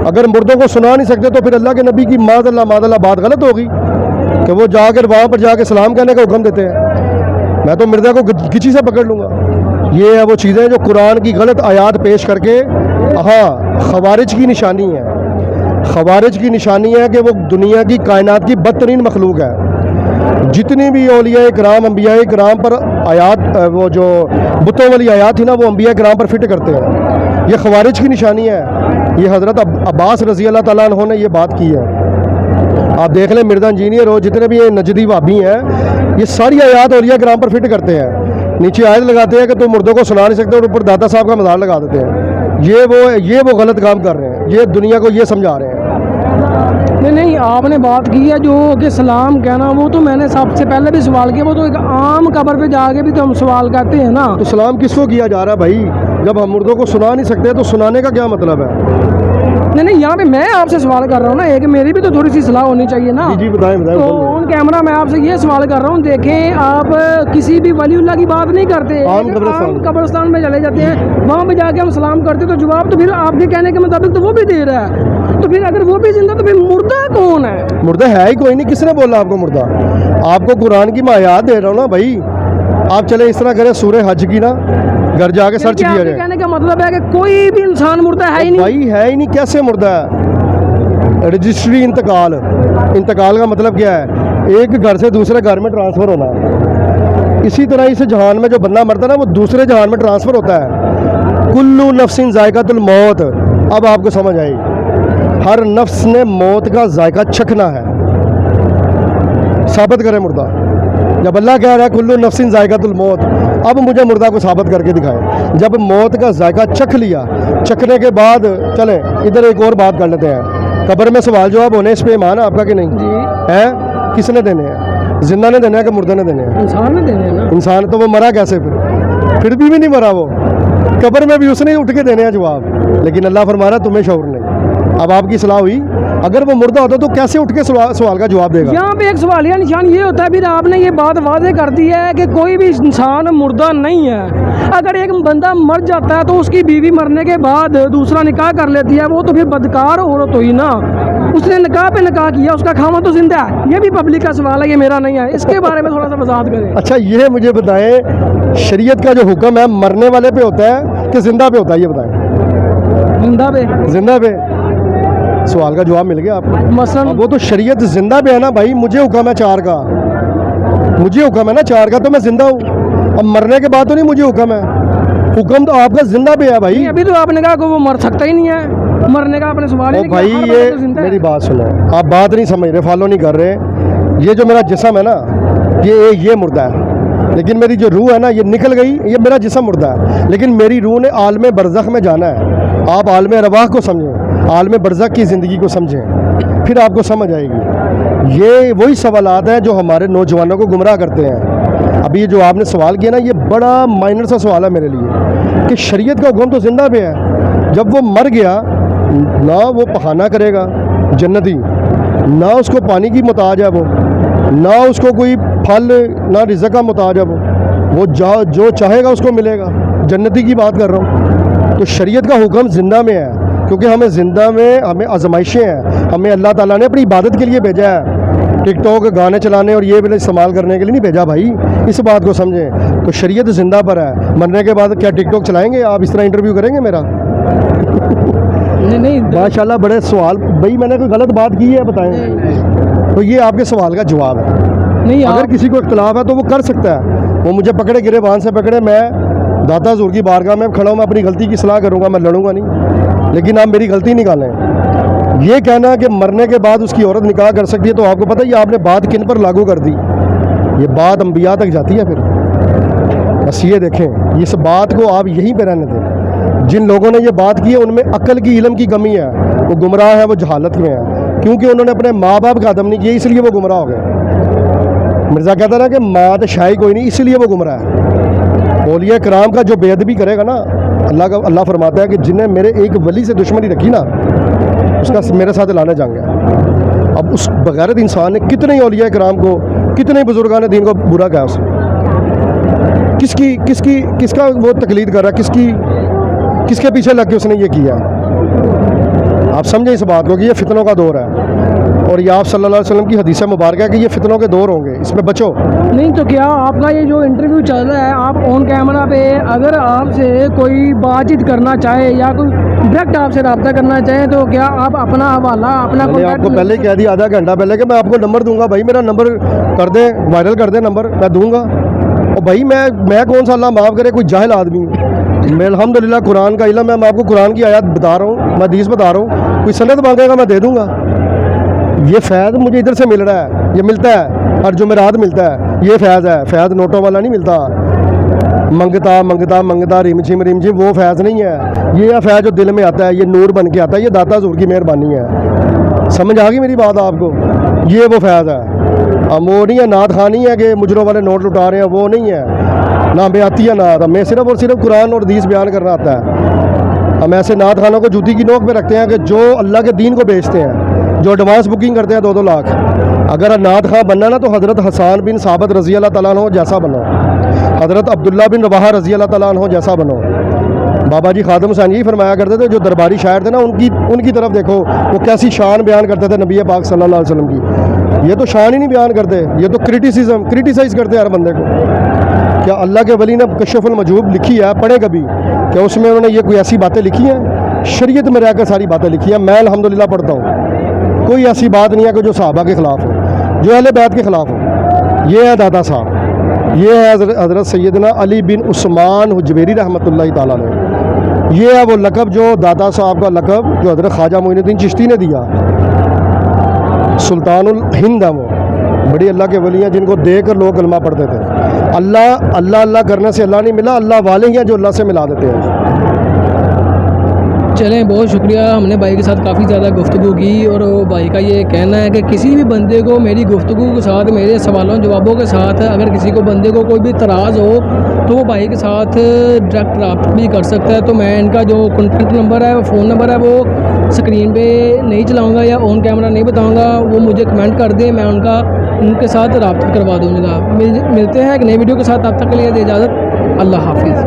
Speaker 1: اگر مردوں کو سنا نہیں سکتے تو پھر اللہ کے نبی کی معاذ اللہ بات غلط ہوگی کہ وہ جا کر وہاں پر جا کے سلام کہنے کا حکم دیتے ہیں۔ میں تو مردہ کو گچی سے پکڑ لوں گا۔ یہ ہے وہ چیزیں جو قرآن کی غلط آیات پیش کر کے، ہاں خوارج کی نشانی ہے، خوارج کی نشانی ہے کہ وہ دنیا کی کائنات کی بدترین مخلوق ہے۔ جتنی بھی اولیاء کرام انبیاء کرام پر آیات، وہ جو بتوں والی آیات تھی نا، وہ انبیاء کرام پر فٹ کرتے ہیں، یہ خوارج کی نشانی ہے۔ یہ حضرت عباس رضی اللہ تعالیٰ عنہ نے یہ بات کی ہے۔ آپ دیکھ لیں مرزا انجینئر ہو، جتنے بھی یہ نجدی وہابی ہیں، یہ ساری آیات اولیاء کرام پر فٹ کرتے ہیں، نیچے آیت لگاتے ہیں کہ تم مردوں کو سنا نہیں سکتے اور اوپر داتا صاحب کا مزار لگا دیتے ہیں۔ یہ وہ غلط کام کر رہے ہیں، یہ دنیا کو یہ سمجھا رہے ہیں۔
Speaker 2: نہیں آپ نے بات کی ہے جو کہ سلام کہنا، وہ تو میں نے سب سے پہلے بھی سوال کیا، وہ تو ایک عام قبر پہ جا کے بھی تو ہم سوال کرتے ہیں نا۔
Speaker 1: تو سلام کس کو کیا جا رہا ہے بھائی؟ جب ہم مردوں کو سنا نہیں سکتے تو سنانے کا کیا مطلب ہے؟
Speaker 2: نہیں یہاں پہ میں آپ سے سوال کر رہا ہوں نا، ایک میری بھی تو تھوڑی سی صلاح ہونی چاہیے نا۔
Speaker 1: جی بتائیں۔
Speaker 2: تو آن کیمرہ میں آپ سے یہ سوال کر رہا ہوں، دیکھیں آپ کسی بھی ولی اللہ کی بات نہیں کرتے، عام قبرستان میں چلے جاتے ہیں، وہاں پہ جا کے ہم سلام کرتے تو جواب تو پھر آپ کے کہنے کے مطابق تو وہ بھی دے رہا ہے، تو پھر اگر وہ بھی زندہ تو پھر مردہ کون ہے؟
Speaker 1: مردہ ہے ہی کوئی نہیں، کس نے بولا آپ کو مردہ؟ آپ کو قرآن کی میں آیات دے رہا ہوں نا بھائی۔ آپ چلے اس طرح کریں، سورہ حج کی نا گھر جا کے سرچ کیا جائے۔
Speaker 2: کہنے کا مطلب ہے کہ کوئی بھی انسان مردہ ہے ہی نہیں
Speaker 1: بھائی، ہے ہی نہیں، کیسے مردہ ہے؟ رجسٹری انتقال کا مطلب کیا ہے؟ ایک گھر سے دوسرے گھر میں ٹرانسفر ہونا۔ اسی طرح اس جہان میں جو بندہ مرتا ہے نا، وہ دوسرے جہان میں ٹرانسفر ہوتا ہے۔ کلو نفس ذائقۃ الموت، اب آپ کو سمجھ آئی، ہر نفس نے موت کا ذائقہ چکھنا ہے۔ ثابت کرے مردہ، جب اللہ کہہ رہا ہے کلو نفس ذائقۃ الموت، اب مجھے مردہ کو ثابت کر کے دکھائیں۔ جب موت کا ذائقہ چکھ لیا، چکھنے کے بعد چلیں ادھر ایک اور بات کر لیتے ہیں۔ قبر میں سوال جواب ہونے، اس پہ ایمان ہے آپ کا کہ نہیں؟
Speaker 2: جی
Speaker 1: ہے؟ کس نے دینے ہیں؟ زندہ نے دینے ہیں کہ مردے نے دینے ہیں؟
Speaker 2: انسان نے دینے ہیں نا۔
Speaker 1: انسان تو وہ مرا کیسے پھر بھی نہیں مرا وہ، قبر میں بھی اس نے ہی اٹھ کے دینے ہیں جواب، لیکن اللہ فرما رہا تمہیں شعور نہیں۔ اب آپ کی صلاح ہوئی، اگر وہ مردہ ہوتا تو کیسے اٹھ کے سوال کا جواب دے گا؟
Speaker 2: یہاں پہ ایک سوالیہ نشان یہ ہوتا ہے، پھر آپ نے یہ بات واضح کر دی ہے کہ کوئی بھی انسان مردہ نہیں ہے۔ اگر ایک بندہ مر جاتا ہے تو اس کی بیوی مرنے کے بعد دوسرا نکاح کر لیتی ہے، وہ تو پھر بدکار عورت ہوئی نا، اس نے نکاح پہ نکاح کیا، اس کا خاوند تو زندہ ہے۔ یہ بھی پبلک کا سوال ہے، یہ میرا نہیں ہے، اس کے بارے میں تھوڑا سا وضاحت کریں۔
Speaker 1: اچھا یہ مجھے بتائیں، شریعت کا جو حکم ہے مرنے والے پہ ہوتا ہے کہ زندہ پہ ہوتا ہے؟ یہ بتائیں۔ زندہ پہ سوال کا جواب مل گیا آپ کو۔
Speaker 2: مثلا
Speaker 1: وہ تو شریعت زندہ پہ ہے نا بھائی، مجھے حکم ہے 4 کا، مجھے حکم ہے نا 4 کا، تو میں زندہ ہوں۔ اب مرنے کے بعد تو نہیں مجھے حکم ہے، حکم تو آپ کا زندہ پہ ہے بھائی۔
Speaker 2: ابھی تو آپ نے کہا کہ وہ مر سکتا ہی نہیں ہے، مرنے کا آپ نے سوال ہی نہیں کیا۔
Speaker 1: بھائی یہ میری بات سنو، آپ بات نہیں سمجھ رہے، فالو نہیں کر رہے۔ یہ جو میرا جسم ہے نا، یہ مردہ ہے، لیکن میری جو روح ہے نا یہ نکل گئی، یہ میرا جسم مردہ ہے، لیکن میری روح نے عالم برزخ میں جانا ہے۔ آپ عالم ارواح کو سمجھیں، عالم برزخ کی زندگی کو سمجھیں، پھر آپ کو سمجھ آئے گی۔ یہ وہی سوالات ہیں جو ہمارے نوجوانوں کو گمراہ کرتے ہیں۔ ابھی یہ جو آپ نے سوال کیا نا، یہ بڑا مائنر سا سوال ہے میرے لیے، کہ شریعت کا حکم تو زندہ پہ ہے۔ جب وہ مر گیا، نہ وہ پخانہ کرے گا جنتی، نہ اس کو پانی کی محتاج ہے وہ، نہ اس کو کوئی پھل، نہ رزق کا محتاج ہے وہ جو چاہے گا اس کو ملے گا۔ جنتی کی بات کر رہا ہوں۔ تو شریعت کا حکم زندہ میں ہے، کیونکہ ہمیں زندہ میں ہمیں آزمائشیں ہیں، ہمیں اللہ تعالیٰ نے اپنی عبادت کے لیے بھیجا ہے، ٹک ٹاک گانے چلانے اور یہ بھی استعمال کرنے کے لیے نہیں بھیجا بھائی، اس بات کو سمجھیں۔ تو شریعت زندہ پر ہے، مرنے کے بعد کیا ٹک ٹاک چلائیں گے آپ؟ اس طرح انٹرویو کریں گے میرا؟
Speaker 2: نہیں
Speaker 1: ماشاء اللہ بڑے سوال بھائی، میں نے کوئی غلط بات کی ہے بتائیں؟ تو یہ آپ کے سوال کا جواب ہے۔
Speaker 2: نہیں
Speaker 1: اگر کسی کو اختلاف ہے تو وہ کر سکتا ہے، وہ مجھے پکڑے گرے بان سے پکڑے، میں داتا حضور کی بارگاہ میں کھڑا ہوں، میں اپنی غلطی کی اصلاح کروں گا، میں لڑوں گا نہیں، لیکن آپ میری غلطی نکالیں۔ یہ کہنا کہ مرنے کے بعد اس کی عورت نکاح کر سکتی ہے، تو آپ کو پتہ ہے یہ آپ نے بات کن پر لاگو کر دی؟ یہ بات انبیاء تک جاتی ہے۔ پھر بس یہ دیکھیں، اس بات کو آپ یہیں پہ رہنے دیں۔ جن لوگوں نے یہ بات کی ہے ان میں عقل کی، علم کی کمی ہے، وہ گمراہ ہے، وہ جہالت میں ہے، کیونکہ انہوں نے اپنے ماں باپ کا ادب نہیں کیا، اس لیے وہ گمراہ ہو گئے۔ مرزا کہتا نا کہ ماں تو شاہی کوئی نہیں، اس لیے وہ گمراہ ہے۔ اولیاء کرام کا جو بے ادبی کرے گا نا، اللہ فرماتا ہے کہ جنہیں میرے ایک ولی سے دشمنی رکھی نا، اس کا میرے ساتھ اعلان جنگ ہے. اب اس بغیرت انسان نے کتنے اولیاء کرام کو, کتنے بزرگان دین کو برا کہا اس نے. کس کا وہ تقلید کر رہا ہے, کس کے پیچھے لگ کے اس نے یہ کیا. آپ سمجھیں اس بات کو کہ یہ فتنوں کا دور ہے, اور یہ آپ صلی اللہ علیہ وسلم کی حدیث مبارکہ ہے کہ یہ فتنوں کے دور ہوں گے, اس میں بچو.
Speaker 2: نہیں تو کیا آپ کا یہ جو انٹرویو چل رہا ہے, آپ آن کیمرہ پہ اگر آپ سے کوئی بات چیت کرنا چاہے یا کوئی ڈائریکٹ آپ سے رابطہ کرنا چاہیں تو کیا آپ اپنا حوالہ اپنا
Speaker 1: میں نے آپ کو پہلے ہی کہہ دیا آدھا گھنٹہ پہلے کہ میں آپ کو نمبر دوں گا, بھائی میرا نمبر کر دیں, وائرل کر دیں نمبر, میں دوں گا. اور بھائی میں کون سا اللہ معاف کرے کوئی جاہل آدمی ہوں, میں الحمدللہ قرآن کا علم ہے, میں آپ کو قرآن کی آیات بتا رہا ہوں, میں حدیث بتا رہا ہوں, کوئی سند مانگے گا میں دے دوں گا. یہ فیض مجھے ادھر سے مل رہا ہے, یہ ملتا ہے ہر جمعرات ملتا ہے, یہ فیض ہے. فیض نوٹوں والا نہیں ملتا, منگتا ریم جھم وہ فیض نہیں ہے. یہ فیض جو دل میں آتا ہے, یہ نور بن کے آتا ہے, یہ داتا حضور کی مہربانی ہے. سمجھ آ گئی میری بات آپ کو, یہ وہ فیض ہے. ہم وہ نہیں ہے نعت خانی ہے کہ مجروں والے نوٹ لٹا رہے ہیں, وہ نہیں ہے. نہ بیاتی ہے نعت, ہمیں صرف اور صرف قرآن اور حدیث بیان کرنا آتا ہے. ہم ایسے نعت خانوں کو جوتی کی نوک پہ رکھتے ہیں کہ جو اللہ کے دین کو بیچتے ہیں, جو ایڈوانس بکنگ کرتے ہیں 2-2 لاکھ. اگر نعت خواں بننا نا تو حضرت حسان بن ثابت رضی اللہ تعالیٰ عنہ جیسا بنو, حضرت عبداللہ بن رواحہ رضی اللہ تعالیٰ عنہ جیسا بنو. بابا جی خادم حسین یہی فرمایا کرتے تھے, جو درباری شاعر تھے نا ان کی طرف دیکھو وہ کیسی شان بیان کرتے تھے نبی پاک صلی اللہ علیہ وسلم کی. یہ تو شان ہی نہیں بیان کرتے, یہ تو کرٹیسائز کرتے ہر بندے کو. کیا اللہ کے ولی نے کشف المجوب لکھی ہے, پڑھے کبھی کہ اس میں انہوں نے یہ کوئی ایسی باتیں لکھی ہیں؟ شریعت میں رہ کر ساری باتیں لکھی ہیں. میں الحمدللہ پڑھتا ہوں, کوئی ایسی بات نہیں ہے کہ جو صحابہ کے خلاف ہو, جو اہل بیت کے خلاف ہو. یہ ہے دادا صاحب, یہ ہے حضرت سیدنا علی بن عثمان حجویری رحمۃ اللہ تعالیٰ نے. یہ ہے وہ لقب جو دادا صاحب کا لقب جو حضرت خواجہ معین الدین چشتی نے دیا. سلطان الہند ہے وہ, بڑی اللہ کے ولی ہیں جن کو دیکھ کر لوگ کلمہ پڑھتے تھے. اللہ کرنے سے اللہ نہیں ملا, اللہ والے ہی ہیں جو اللہ سے ملا دیتے ہیں.
Speaker 2: چلیں بہت شکریہ, ہم نے بھائی کے ساتھ کافی زیادہ گفتگو کی, اور بھائی کا یہ کہنا ہے کہ کسی بھی بندے کو میری گفتگو کے ساتھ, میرے سوالوں جوابوں کے ساتھ اگر کسی کو بندے کو کوئی بھی اعتراض ہو تو وہ بھائی کے ساتھ ڈائریکٹ رابطہ بھی کر سکتا ہے. تو میں ان کا جو کانٹیکٹ نمبر ہے, فون نمبر ہے, وہ اسکرین پہ نہیں چلاؤں گا یا آن کیمرہ نہیں بتاؤں گا, وہ مجھے کمنٹ کر دیں, میں ان کے ساتھ رابطہ کروا دوں گا. ملتے ہیں ایک نئی ویڈیو کے ساتھ, تب تک کے لیے دے اجازت, اللہ حافظ.